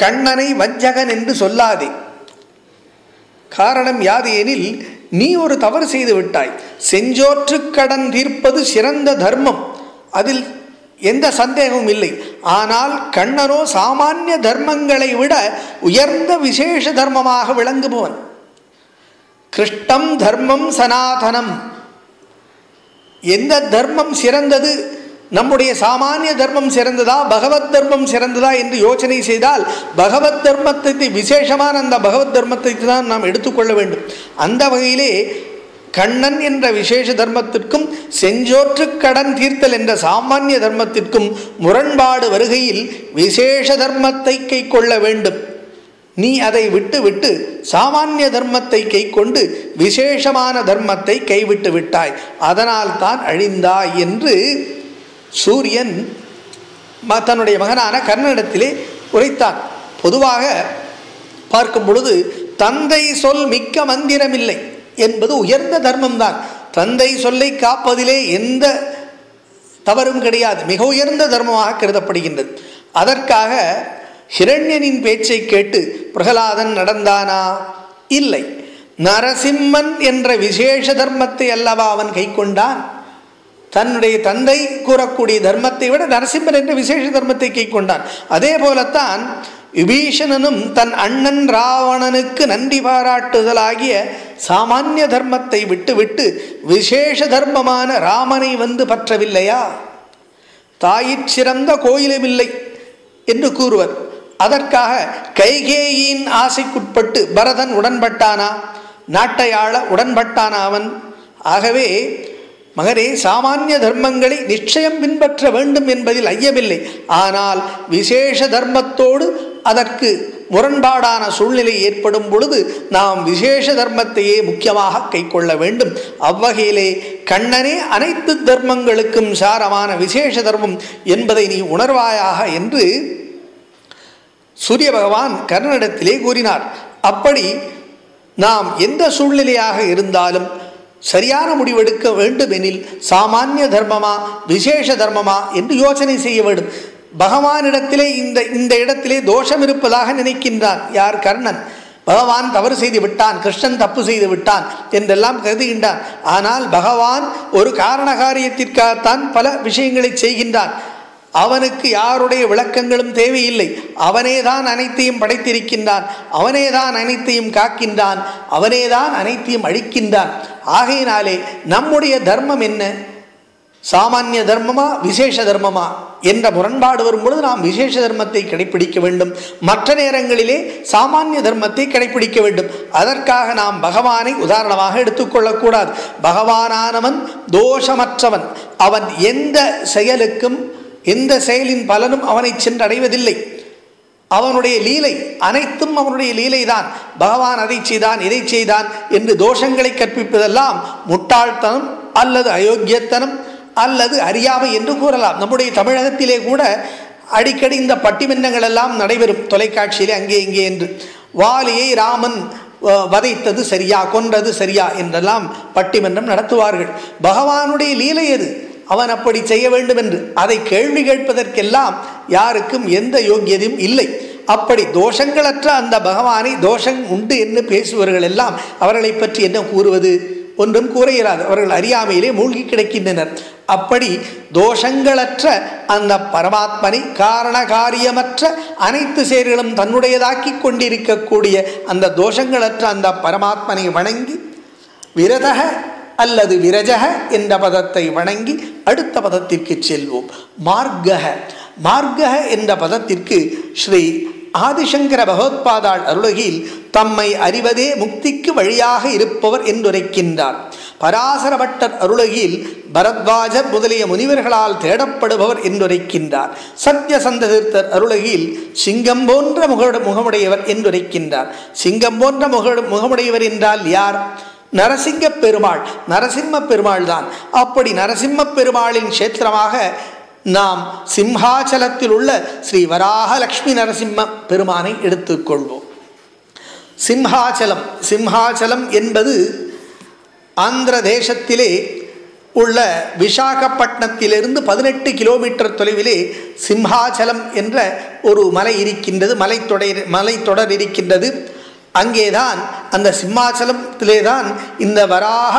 கண்ணனை வஞ்சகன் என்று சொல்லாதே. காரணம் யாது எனில், நீ ஒரு தவறு செய்து விட்டாய். செஞ்சோற்று கடன் தீர்ப்பது சிறந்த தர்மம், அதில் எந்த சந்தேகமும் இல்லை. ஆனால் கண்ணனோ சாமானிய தர்மங்களை விட உயர்ந்த விசேஷ தர்மமாக விளங்குபவன். கிருஷ்ணம் தர்மம் சனாதனம். எந்த தர்மம் சிறந்தது? நம்முடைய சாமானிய தர்மம் சிறந்ததா, பகவத் தர்மம் சிறந்ததா என்று யோசனை செய்தால் பகவத் தர்மத்தை, விசேஷமான அந்த பகவத் தர்மத்தை தான் நாம் எடுத்துக்கொள்ள வேண்டும். அந்த வகையிலே கண்ணன் என்ற விசேஷ தர்மத்திற்கும் செஞ்சோற்று கடன் தீர்த்தல் என்ற சாமானிய தர்மத்திற்கும் முரண்பாடு வருகையில் விசேஷ தர்மத்தை கை கொள்ள வேண்டும். நீ அதை விட்டு விட்டு சாமானிய தர்மத்தை கை கொண்டு விசேஷமான தர்மத்தை கைவிட்டு விட்டாய், அதனால் தான் அழிந்தாய் என்று சூரியன் தன்னுடைய மகனான கர்ணனிடத்திலே உரைத்தான். பொதுவாக பார்க்கும் பொழுது தந்தை சொல் மிக்க மந்திரமில்லை என்பது உயர்ந்த தர்மம்தான். தந்தை சொல்லை காப்பதிலே எந்த தவறும் கிடையாது, மிக உயர்ந்த தர்மமாக கருதப்படுகின்றது. அதற்காக ஹிரண்யனின் பேச்சை கேட்டு பிரகலாதன் நடந்தானா? இல்லை. நரசிம்மன் என்ற விசேஷ தர்மத்தை அல்லவா அவன் கை கொண்டான். தன்னுடைய தந்தை கூறக்கூடிய தர்மத்தை விட நரசிம்மன் என்ற விசேஷ தர்மத்தை கை கொண்டான். அதே போலத்தான் விபீஷணனும் தன் அண்ணன் ராவணனுக்கு நன்றி பாராட்டுதலாகிய சாமானிய தர்மத்தை விட்டுவிட்டு விசேஷ தர்மமான ராமனை வந்து பற்றவில்லையா? தாயிற் சிறந்த கோயிலுமில்லை என்று கூறுவர். அதற்காக கைகேயின் ஆசைக்குட்பட்டு பரதன் உடன்பட்டானா? நாட்டை ஆள உடன்பட்டானா அவன்? ஆகவே மகனே, சாமானிய தர்மங்களை நிச்சயம் பின்பற்ற வேண்டும் என்பதில் ஐயமில்லை. ஆனால் விசேஷ தர்மத்தோடு அதற்கு முரண்பாடான சூழ்நிலை ஏற்படும் பொழுது நாம் விசேஷ தர்மத்தையே முக்கியமாக கை கொள்ள வேண்டும். அவ்வகையிலே கண்ணனே அனைத்து தர்மங்களுக்கும் சாரமான விசேஷ தர்மம் என்பதை நீ உணர்வாயாக என்று சூரிய பகவான் கர்ணனிடத்திலே கூறினார். அப்படி நாம் எந்த சூழ்நிலையாக இருந்தாலும் சரியான முடிவெடுக்க வேண்டும் எனில் சாமானிய தர்மமா விசேஷ தர்மமா என்று யோசனை செய்ய வேண்டும். பகவானிடத்திலே இந்த இடத்திலே தோஷம் இருப்பதாக நினைக்கின்றான். யார்? கர்ணன். பகவான் தவறு செய்து விட்டான், கிருஷ்ணன் தப்பு செய்து விட்டான் என்றெல்லாம் கருதுகின்றான். ஆனால் பகவான் ஒரு காரண காரியத்திற்காகத்தான் பல விஷயங்களை செய்கின்றான். அவனுக்கு யாருடைய விளக்கங்களும் தேவையில்லை. அவனேதான் அனைத்தையும் படைத்திருக்கின்றான், அவனேதான் அனைத்தையும் காக்கின்றான், அவனேதான் அனைத்தையும் அழிக்கின்றான். ஆகையினாலே நம்முடைய தர்மம் என்ன? சாமானிய தர்மமா விசேஷ தர்மமா என்ற முரண்பாடு வரும்பொழுது நாம் விசேஷ தர்மத்தை கடைபிடிக்க வேண்டும். மற்ற நேரங்களிலே சாமானிய தர்மத்தை கடைபிடிக்க வேண்டும். அதற்காக நாம் பகவானை உதாரணமாக எடுத்துக்கொள்ளக்கூடாது. பகவானானவன் தோஷமற்றவன். அவன் எந்த செயலுக்கும் எந்த செயலின் பலனும் அவனை சென்றடைவதில்லை. அவனுடைய லீலை அனைத்தும் அவனுடைய லீலை தான். பகவான் அதை செய்தான் இதை செய்தான் என்று தோஷங்களை கற்பிப்பதெல்லாம் முட்டாள்தனம் அல்லது அயோக்கியத்தனம் அல்லது அறியாமை என்று கூறலாம். நம்முடைய தமிழகத்திலே கூட அடிக்கடி இந்த பட்டிமன்றங்கள் எல்லாம் நடைபெறும் தொலைக்காட்சியிலே அங்கே இங்கே என்று. வாலியை ராமன் வதைத்தது சரியா, கொன்றது சரியா என்றெல்லாம் பட்டிமன்றம் நடத்துவார்கள். பகவானுடைய லீலை எது, அவன் அப்படி செய்ய வேண்டும் என்று அதை கேள்வி கேட்பதற்கெல்லாம் யாருக்கும் எந்த யோக்கியதையும் இல்லை. அப்படி தோஷங்களற்ற அந்த பகவானை தோஷம் உண்டு என்று பேசுபவர்கள் எல்லாம் அவர்களை பற்றி என்ன கூறுவது, ஒன்றும் கூற இயலாது. அவர்கள் அறியாமையிலே மூழ்கி கிடக்கின்றனர். அப்படி தோஷங்களற்ற அந்த பரமாத்மனை, காரண காரியமற்ற அனைத்து செயல்களும் தன்னுடையதாக்கி கொண்டிருக்கக்கூடிய அந்த தோஷங்களற்ற அந்த பரமாத்மனை வணங்கி விரதக அல்லது விரஜக என்ற பதத்தை வணங்கி அடுத்த பதத்திற்கு செல்வோம். மார்கக. மார்கக என்ற பதத்திற்கு ஸ்ரீ ஆதிசங்கர பகவத்பாதாள் அருளகில் தம்மை அறிவதே முக்திக்கு வழியாக இருப்பவர் என்றுரைக்கின்றார். பராசர பட்டர் அருளகில் பரத்வாஜர் முதலிய முனிவர்களால் தேடப்படுபவர் என்றுரைக்கின்றார். சத்யசந்த தீர்த்தர் அருளகில் சிங்கம் போன்ற முகமுடையவர் என்றுரைக்கின்றார். சிங்கம் போன்ற முகமுடையவர் என்றால் யார்? நரசிங்க பெருமாள், நரசிம்ம பெருமாள் தான். அப்படி நரசிம்ம பெருமாளின் கஷேத்திரமாக நாம் சிம்ஹாச்சலத்தில் உள்ள ஸ்ரீ வராக லக்ஷ்மி நரசிம்ம பெருமானை எடுத்துக்கொள்வோம். சிம்ஹாச்சலம். சிம்ஹாச்சலம் என்பது ஆந்திர தேசத்திலே உள்ள விசாகப்பட்டினத்திலிருந்து 18 கிலோமீட்டர் தொலைவிலே சிம்ஹாச்சலம் என்ற ஒரு மலை இருக்கின்றது, மலைத்தொடர் இருக்கின்றது. அங்கேதான் அந்த சிம்மாச்சலத்திலே தான் இந்த வராக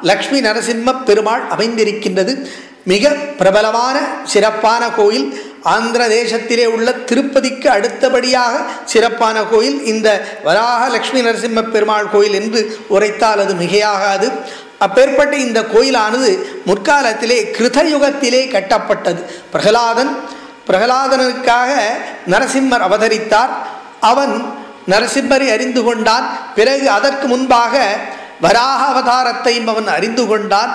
லக்ஷ்மி நரசிம்ம பெருமாள் அமைந்திருக்கின்றது. மிக பிரபலமான சிறப்பான கோயில். ஆந்திர தேசத்திலே உள்ள திருப்பதிக்கு அடுத்தபடியாக சிறப்பான கோயில் இந்த வராக லக்ஷ்மி நரசிம்ம பெருமாள் கோயில் என்று உரைத்தால் அது மிகையாகாது. அப்பேற்பட்ட இந்த கோயிலானது முற்காலத்திலே கிருதயுகத்திலே கட்டப்பட்டது. பிரகலாதனுக்காக நரசிம்மர் அவதரித்தார். அவன் நரசிம்மரை அறிந்து கொண்டான். பிறகு அதற்கு முன்பாக வராக அவதாரத்தையும் அவன் அறிந்து கொண்டான்.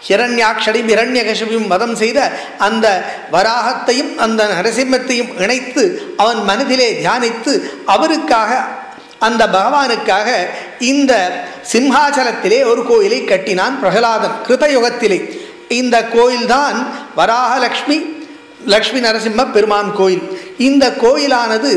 ஹிரண்யாக்ஷனையும் ஹிரண்யகசிபையும் வதம் செய்த அந்த வராகத்தையும் அந்த நரசிம்மத்தையும் இணைத்து அவன் மனதிலே தியானித்து அவருக்காக, அந்த பகவானுக்காக இந்த சிம்ஹாச்சலத்திலே ஒரு கோயிலை கட்டினான் பிரகலாதன் கிருதயுகத்திலே. இந்த கோயில்தான் வராக லக்ஷ்மி நரசிம்ம பெருமான் கோயில். இந்த கோயிலானது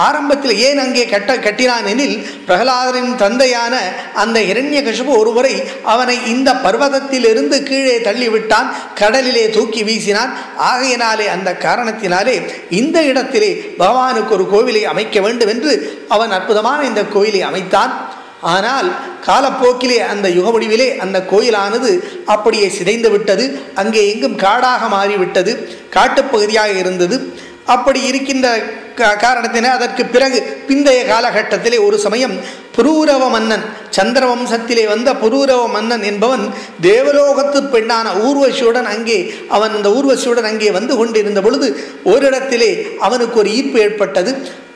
ஆரம்பத்தில் ஏன் அங்கே கட்டினான் எனில், பிரகலாதனின் தந்தையான அந்த ஹிரண்யகசிபு ஒருமுறை அவனை இந்த பர்வதத்திலிருந்து கீழே தள்ளிவிட்டான், கடலிலே தூக்கி வீசினான். ஆகையினாலே அந்த காரணத்தினாலே இந்த இடத்திலே பகவானுக்கு ஒரு கோவிலை அமைக்க வேண்டும் என்று அவன் அற்புதமான இந்த கோயிலை அமைத்தான். ஆனால் காலப்போக்கிலே அந்த யுக முடிவிலே அந்த கோயிலானது அப்படியே சிதைந்து விட்டது. அங்கே எங்கும் காடாக மாறிவிட்டது, காட்டுப்பகுதியாக இருந்தது. அப்படி இருக்கின்ற காரணத்தினால் அதற்கு பிறகு பிந்தைய காலகட்டத்திலே ஒரு சமயம் புரூரவ மன்னன், சந்திரவம்சத்திலே வந்த புரூரவ மன்னன் என்பவன் தேவலோகத்து பெண்ணான ஊர்வசியுடன் அங்கே வந்து கொண்டிருந்த பொழுது ஓரிடத்திலே அவனுக்கு ஒரு ஈர்ப்பு ஏற்பட்டது.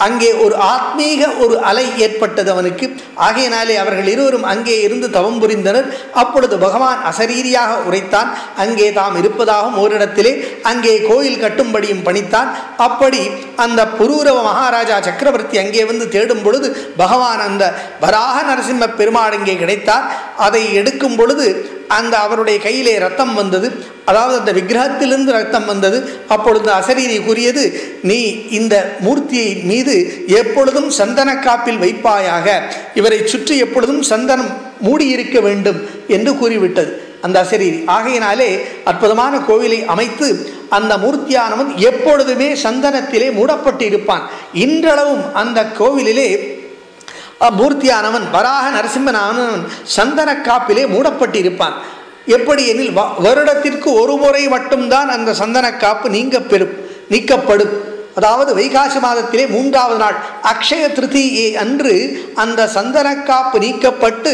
அங்கே ஒரு ஆத்மீக ஒரு அலை ஏற்பட்டது அவனுக்கு. ஆகையினாலே அவர்கள் இருவரும் அங்கே இருந்து தவம் புரிந்தனர். அப்பொழுது பகவான் அசரீரியாக உரைத்தான். அங்கே தாம் இருப்பதாகவும் ஓரிடத்திலே அங்கே கோயில் கட்டும்படியும் பணித்தான். அப்படி அந்த புரூரவ மகாராஜா சக்கரவர்த்தி அங்கே வந்து தேடும் பொழுது பகவான் அந்த வராக நரசிம்ம பெருமாள் இங்கே கிடைத்தார். அதை எடுக்கும் பொழுது அந்த அவருடைய கையிலே ரத்தம் வந்தது, அதாவது அந்த விக்கிரகத்திலிருந்து ரத்தம் வந்தது. அப்பொழுது அசரீரி கூறியது, நீ இந்த மூர்த்தியை மீது எப்பொழுதும் சந்தன காப்பில் வைப்பாயாக, இவரை சுற்றி எப்பொழுதும் சந்தனம் மூடியிருக்க வேண்டும் என்று கூறிவிட்டது அந்த அசரீரி. ஆகையினாலே அற்புதமான கோவிலை அமைத்து அந்த மூர்த்தியானவன் எப்பொழுதுமே சந்தனத்திலே மூடப்பட்டு இருப்பான். இன்றளவும் அந்த கோவிலிலே மூர்த்தியானவன் வராக நரசிம்மனானவன் சந்தன காப்பிலே மூடப்பட்டிருப்பான். எப்படி எனில் வருடத்திற்கு ஒரு முறை மட்டும்தான் அந்த சந்தன காப்பு நீக்கப்படும். அதாவது வைகாசி மாதத்திலே 3வது நாள் அக்ஷய திருதியை அன்று அந்த சந்தனக்காப்பு நீக்கப்பட்டு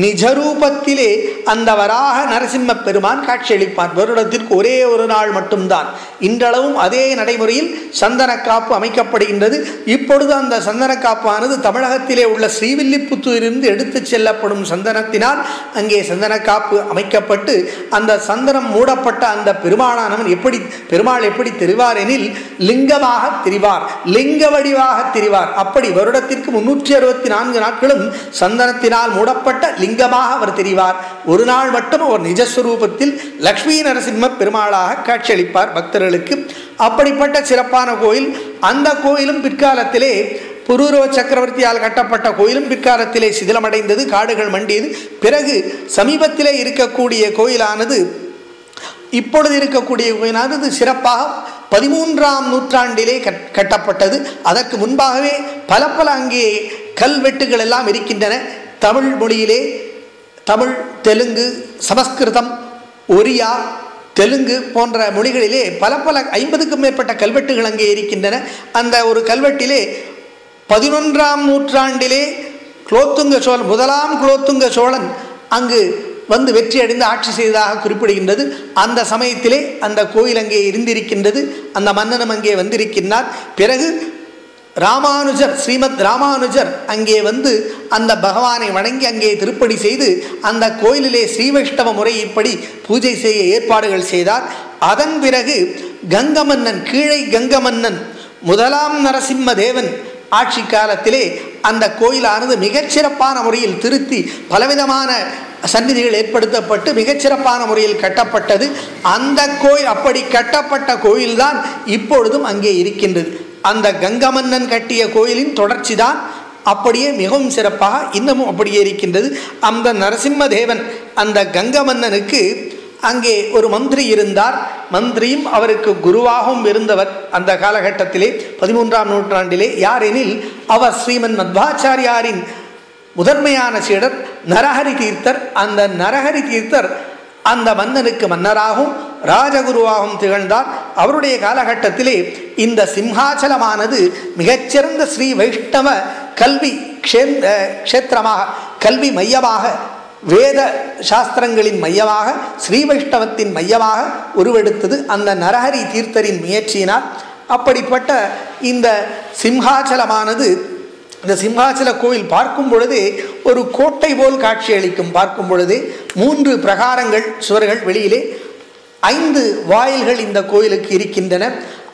நிஜரூபத்திலே அந்த வராக நரசிம்ம பெருமான் காட்சியளிப்பான். வருடத்திற்கு ஒரே ஒரு நாள் மட்டும்தான். இன்றளவும் அதே நடைமுறையில் சந்தனக்காப்பு அமைக்கப்படுகின்றது. இப்பொழுது அந்த சந்தனக்காப்பானது தமிழகத்திலே உள்ள ஸ்ரீவில்லிபுத்தூரிலிருந்து எடுத்து செல்லப்படும் சந்தனத்தினால் அங்கே சந்தனக்காப்பு அமைக்கப்பட்டு அந்த சந்தனம் மூடப்பட்ட அந்த பெருமாள் எப்படி தெரிவார் எனில் லிங்கமாக லிங்கமாக திரிவார், லிங்க வடிவாக திரிவார். அப்படி வருடத்திற்கு 364 நாட்களும் சந்தனத்தினால் மூடப்பட்ட லிங்கமாக அவர் திரிவார். ஒரு நாள் மட்டும் அவர் நிஜஸ்வரூபத்தில் லக்ஷ்மி நரசிம்ம பெருமாளாக காட்சியளிப்பார் பக்தர்களுக்கு. அப்படிப்பட்ட சிறப்பான கோயில். அந்த கோயிலும் பிற்காலத்திலே புரூரவ சக்கரவர்த்தியால் கட்டப்பட்ட கோயிலும் பிற்காலத்திலே சிதிலமடைந்தது, காடுகள் மண்டியது. பிறகு சமீபத்திலே இருக்கக்கூடிய கோயிலானது, இப்பொழுது இருக்கக்கூடிய கோயிலானது சிறப்பாக 13ஆம் நூற்றாண்டிலே கட்டப்பட்டது. அதற்கு முன்பாகவே பல பல அங்கே கல்வெட்டுகள் எல்லாம் இருக்கின்றன. தமிழ் மொழியிலே, தமிழ், தெலுங்கு, சமஸ்கிருதம், ஒரியா, தெலுங்கு போன்ற மொழிகளிலே பல பல 50க்கும் மேற்பட்ட கல்வெட்டுகள் அங்கே இருக்கின்றன. அந்த ஒரு கல்வெட்டிலே 11ஆம் நூற்றாண்டிலே குலோத்துங்க சோழன், முதலாம் குலோத்துங்க சோழன் அங்கு வந்து வெற்றி அடைந்து ஆட்சி செய்ததாக குறிப்பிடுகின்றது. அந்த சமயத்திலே அந்த கோயில் அங்கே இருந்திருக்கின்றது. அந்த மன்னனும் அங்கே வந்திருக்கின்றார். பிறகு ராமானுஜர், ஸ்ரீமத் ராமானுஜர் அங்கே வந்து அந்த பகவானை வணங்கி அங்கே திருப்பணி செய்து அந்த கோயிலிலே ஸ்ரீ வைஷ்ணவ முறைப்படி பூஜை செய்ய ஏற்பாடுகள் செய்தார். அதன் பிறகு கங்கமன்னன், கீழை கங்கமன்னன் முதலாம் நரசிம்ம தேவன் ஆட்சி காலத்திலே அந்த கோயிலானது மிகச்சிறப்பான முறையில் திருத்தி பலவிதமான சந்நிதிகள் ஏற்படுத்தப்பட்டு மிகச்சிறப்பான முறையில் கட்டப்பட்டது. அந்த கோயில், அப்படி கட்டப்பட்ட கோயில்தான் இப்பொழுதும் அங்கே இருக்கின்றது. அந்த கங்கமன்னன் கட்டிய கோயிலின் தொடர்ச்சி தான் அப்படியே மிகவும் சிறப்பாக இன்னமும் அப்படியே இருக்கின்றது. அந்த நரசிம்ம தேவன், அந்த கங்கமன்னனுக்கு அங்கே ஒரு மந்திரி இருந்தார். மந்திரியும் அவருக்கு குருவாகவும் இருந்தவர் அந்த காலகட்டத்திலே 13ஆம் நூற்றாண்டிலே. யாரெனில் அவர் ஸ்ரீமன் மத்வாச்சாரியாரின் முதன்மையான சீடர் நரஹரி தீர்த்தர். அந்த நரஹரி தீர்த்தர் அந்த மன்னனுக்கு மன்னராகவும் ராஜகுருவாகவும் திகழ்ந்தார். அவருடைய காலகட்டத்திலே இந்த சிம்ஹாச்சலமானது மிகச்சிறந்த ஸ்ரீ வைஷ்ணவ கல்வி க்ஷேத்திரமாக, கல்வி மையமாக, வேத சாஸ்திரங்களின் மையமாக, ஸ்ரீ வைஷ்ணவத்தின் மையமாக உருவெடுத்தது அந்த நரஹரி தீர்த்தரின் முயற்சியினால். அப்படிப்பட்ட இந்த சிம்ஹாச்சலமானது, இந்த சிம்ஹாச்சல கோயில் பார்க்கும் பொழுதே ஒரு கோட்டை போல் காட்சியளிக்கும். பார்க்கும் பொழுதே 3 பிரகாரங்கள், சுவர்கள், வெளியிலே 5 வாயில்கள் இந்த கோயிலுக்கு இருக்கின்றன.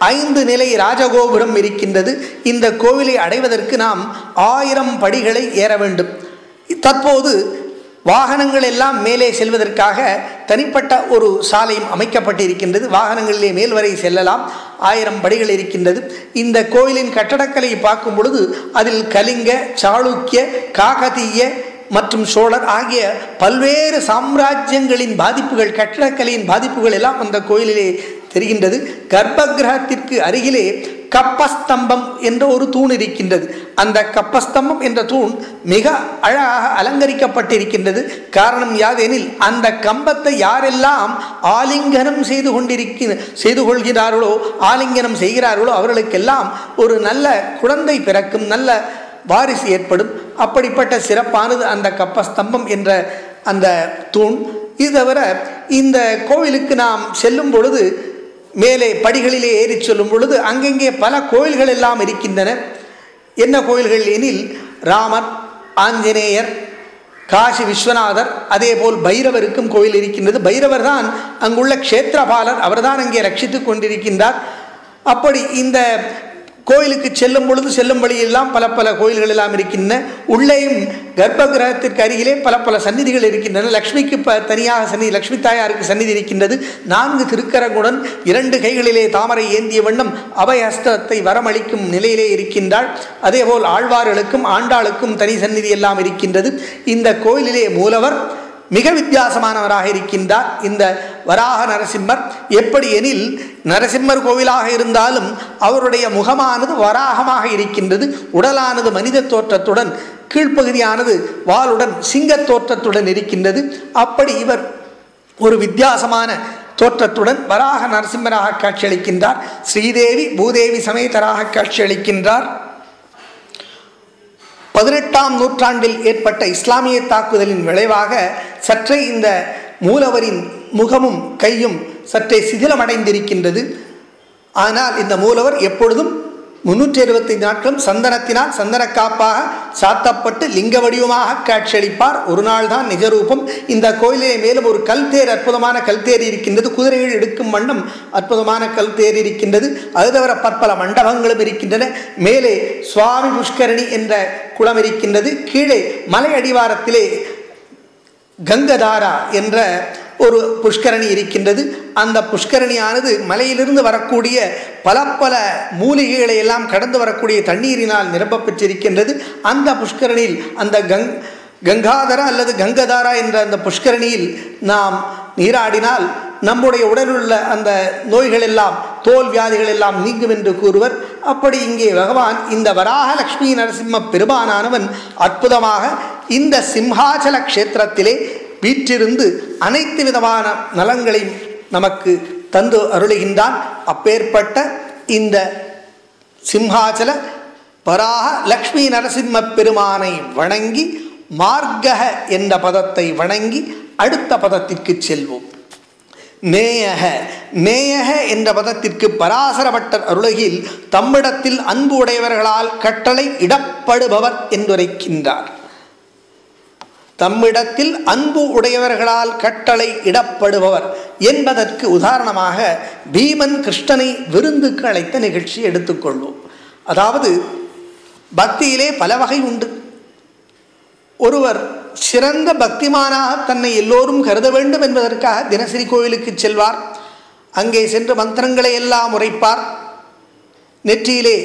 5 நிலை ராஜகோபுரம் இருக்கின்றது. இந்த கோவிலை அடைவதற்கு நாம் 1000 படிகளை ஏற வேண்டும். தற்போது வாகனங்கள் எல்லாம் மேலே செல்வதற்காக தனிப்பட்ட ஒரு சாலையும் அமைக்கப்பட்டிருக்கின்றது. வாகனங்களிலே மேல் வரை செல்லலாம். 1000 படிகள் இருக்கின்றது. இந்த கோயிலின் கட்டடக்கலை பார்க்கும் பொழுது அதில் கலிங்க, சாளுக்கிய, காகதீய மற்றும் சோழர் ஆகிய பல்வேறு சாம்ராஜ்யங்களின் பாதிப்புகள், கட்டடக்கலையின் பாதிப்புகள் எல்லாம் அந்த கோயிலிலே தெரிகின்றது. கர்ப்பகிரகத்திற்கு அருகிலே கப்பஸ்தம்பம் என்ற ஒரு தூண் இருக்கின்றது. அந்த கப்பஸ்தம்பம் என்ற தூண் மிக அழகாக அலங்கரிக்கப்பட்டிருக்கின்றது. காரணம் யாதெனில் அந்த கம்பத்தை யாரெல்லாம் ஆலிங்கனம் செய்து கொள்கிறார்களோ, ஆலிங்கனம் செய்கிறார்களோ அவர்களுக்கெல்லாம் ஒரு நல்ல குழந்தை பிறக்கும், நல்ல வாரிசு ஏற்படும். அப்படிப்பட்ட சிறப்பானது அந்த கப்பஸ்தம்பம் என்ற அந்த தூண். இது தவிர இந்த கோவிலுக்கு நாம் செல்லும் பொழுது, மேலே படிகளிலே ஏறி செல்லும் பொழுது அங்கங்கே பல கோயில்கள் எல்லாம் இருக்கின்றன. என்ன கோயில்கள் எனில், ராமர், ஆஞ்சநேயர், காசி விஸ்வநாதர், அதே போல் பைரவருக்கும் கோயில் இருக்கின்றது. பைரவர் தான் அங்குள்ள க்ஷேத்திரபாலர், அவர்தான் அங்கே ரட்சித்து கொண்டிருக்கின்றார். அப்படி இந்த கோயிலுக்கு செல்லும் பொழுது செல்லும் வழியெல்லாம் பல பல கோயில்கள் எல்லாம் இருக்கின்றன. உள்ளேயும் கர்ப்ப கிரகத்திற்கு அருகிலே பல பல சந்நிதிகள் இருக்கின்றன. லக்ஷ்மிக்கு தனியாக சந்நிதி, லக்ஷ்மி தாயாருக்கு சந்நிதி இருக்கின்றது. 4 திருக்கரங்குடன் 2 கைகளிலே தாமரை ஏந்திய வண்ணம் அபயஹஸ்தத்தை வரமளிக்கும் நிலையிலே இருக்கின்றாள். அதேபோல் ஆழ்வார்களுக்கும் ஆண்டாளுக்கும் தனி சந்நிதி எல்லாம் இருக்கின்றது. இந்த கோயிலிலே மூலவர் மிக வித்தியாசமானவராக இருக்கின்றார். இந்த வராக நரசிம்மர் எப்படி எனில், நரசிம்மர் கோவிலாக இருந்தாலும் அவருடைய முகமானது வராகமாக இருக்கின்றது. உடலானது மனித தோற்றத்துடன், கீழ்ப்பகுதியானது வாளுடன் சிங்க தோற்றத்துடன் இருக்கின்றது. அப்படி இவர் ஒரு வித்தியாசமான தோற்றத்துடன் வராக நரசிம்மராக காட்சியளிக்கின்றார். ஸ்ரீதேவி பூதேவி சமேதராக காட்சியளிக்கின்றார். 18ஆம் நூற்றாண்டில் ஏற்பட்ட இஸ்லாமிய தாக்குதலின் விளைவாக சற்றே இந்த மூலவரின் முகமும் கையும் சற்றே சிதிலமடைந்திருக்கின்றது. ஆனால் இந்த மூலவர் எப்பொழுதும் 365 நாட்களும் சந்தனத்தினால் சந்தன காப்பாக சாத்தப்பட்டு லிங்க வடிவமாக காட்சியளிப்பார். ஒரு நாள் தான் நிஜரூபம். இந்த கோயிலே மேலும் ஒரு கல்தேர், அற்புதமான கல்தேர் இருக்கின்றது. குதிரைகள் எடுக்கும் வண்ணம் அற்புதமான கல்தேர் இருக்கின்றது. அது தவிர பற்பல மண்டபங்களும் இருக்கின்றன. மேலே சுவாமி புஷ்கரணி என்ற குளம் இருக்கின்றது. கீழே மலை அடிவாரத்திலே கங்கதாரா என்ற ஒரு புஷ்கரணி இருக்கின்றது. அந்த புஷ்கரணியானது மலையிலிருந்து வரக்கூடிய பல பல மூலிகைகளை எல்லாம் கடந்து வரக்கூடிய தண்ணீரினால் நிரம்ப பெற்றிருக்கின்றது. அந்த புஷ்கரணியில் அந்த கங்காதரா அல்லது கங்கதாரா என்ற அந்த புஷ்கரணியில் நாம் நீராடினால் நம்முடைய உடலுள்ள அந்த நோய்கள் எல்லாம், தோல் வியாதிகள் எல்லாம் நீங்கும் என்று கூறுவர். அப்படி இங்கே பகவான் இந்த வராக லட்சுமி நரசிம்ம பெருமானானவன் அற்புதமாக இந்த சிம்ஹாச்சல க்ஷேத்திரத்திலே வீற்றிருந்து அனைத்து விதமான நலங்களையும் நமக்கு தந்து அருளுகின்றான். அப்பேற்பட்ட இந்த சிம்ஹாச்சல வராக லக்ஷ்மி நரசிம்ம பெருமானை வணங்கி மார்கக என்ற பதத்தை வணங்கி அடுத்த பதத்திற்கு செல்வோம். நேயக. நேயக என்ற பதத்திற்கு பராசர பட்டர் அருளகில் தம்மிடத்தில் அன்பு உடையவர்களால் கட்டளை இடப்படுபவர் என்றுரைக்கின்றார். தம்மிடத்தில் அன்பு உடையவர்களால் கட்டளை இடப்படுபவர் என்பதற்கு உதாரணமாக பீமன் கிருஷ்ணனை விருந்துக்கு அழைத்த நிகழ்ச்சி எடுத்துக்கொள்வோம். அதாவது பக்தியிலே பல வகை உண்டு. ஒருவர் சிறந்த பக்திமானாக தன்னை எல்லோரும் கருத வேண்டும் என்பதற்காக தினசரி கோவிலுக்கு செல்வார். அங்கே சென்று மந்திரங்களை எல்லாம் உரைப்பார். நெற்றியிலே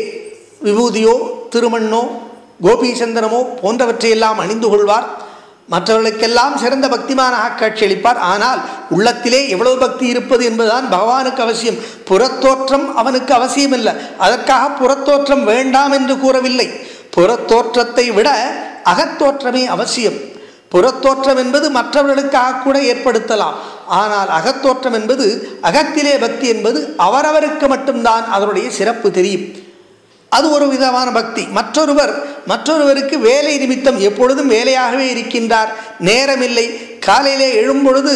விபூதியோ திருமண்ணோ கோபீசந்தனமோ போன்றவற்றையெல்லாம் அணிந்து கொள்வார். மற்றவர்களுக்கெல்லாம் சிறந்த பக்திமானாக காட்சியளிப்பார். ஆனால் உள்ளத்திலே எவ்வளவு பக்தி இருப்பது என்பதுதான் பகவானுக்கு அவசியம். புறத்தோற்றம் அவனுக்கு அவசியம் இல்லை. அதற்காக புறத்தோற்றம் வேண்டாம் என்று கூறவில்லை. புறத்தோற்றத்தை விட அகத்தோற்றமே அவசியம். புறத்தோற்றம் என்பது மற்றவர்களுக்காக கூட ஏற்படுத்தலாம். ஆனால் அகத்தோற்றம் என்பது, அகத்திலே பக்தி என்பது அவரவருக்கு மட்டும்தான் அதனுடைய சிறப்பு தெரியும். அது ஒரு விதமான பக்தி. மற்றொருவருக்கு வேலை நிமித்தம் எப்பொழுதும் வேலையாகவே இருக்கின்றார், நேரமில்லை. காலையிலே எழும்பொழுது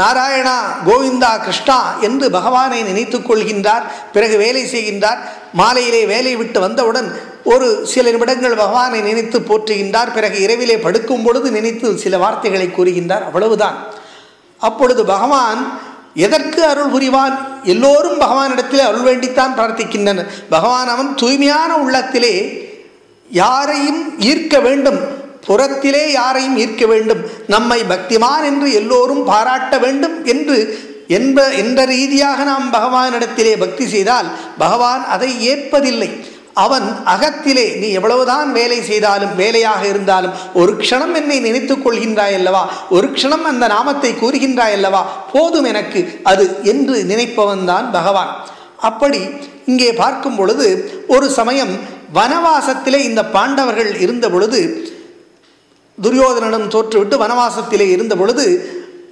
நாராயணா கோவிந்தா கிருஷ்ணா என்று பகவானை நினைத்து கொள்கின்றார். பிறகு வேலை செய்கின்றார். மாலையிலே வேலை விட்டு வந்தவுடன் ஒரு சில நிமிடங்கள் பகவானை நினைத்து போற்றுகின்றார். பிறகு இரவிலே படுக்கும் பொழுது நினைத்து சில வார்த்தைகளை கூறுகின்றார். அவ்வளவுதான். அப்பொழுது பகவான் எதற்கு அருள் புரிவான்? எல்லோரும் பகவானிடத்திலே அருள் வேண்டித்தான் பிரார்த்திக்கின்றனர். பகவான் அவன் தூய்மையான உள்ளத்திலே யாரையும் ஈர்க்க வேண்டும், புறத்திலே யாரையும் ஈர்க்க வேண்டும், நம்மை பக்திமான் என்று எல்லோரும் பாராட்ட வேண்டும் என்ற ரீதியாக நாம் பகவானிடத்திலே பக்தி செய்தால் பகவான் அதை ஏற்பதில்லை. அவன் அகத்திலே நீ எவ்வளவுதான் வேலை செய்தாலும், வேலையாக இருந்தாலும், ஒரு க்ஷணம் என்னை நினைத்துக் கொள்கின்றாய் அல்லவா, ஒரு க்ஷணம் அந்த நாமத்தை கூறுகின்றாய் அல்லவா, போதும் எனக்கு அது என்று நினைப்பவன் தான் பகவான். அப்படி இங்கே பார்க்கும் பொழுது ஒரு சமயம் வனவாசத்திலே இந்த பாண்டவர்கள் இருந்த பொழுது, துரியோதனனும் தோற்றுவிட்டு வனவாசத்திலே இருந்த பொழுது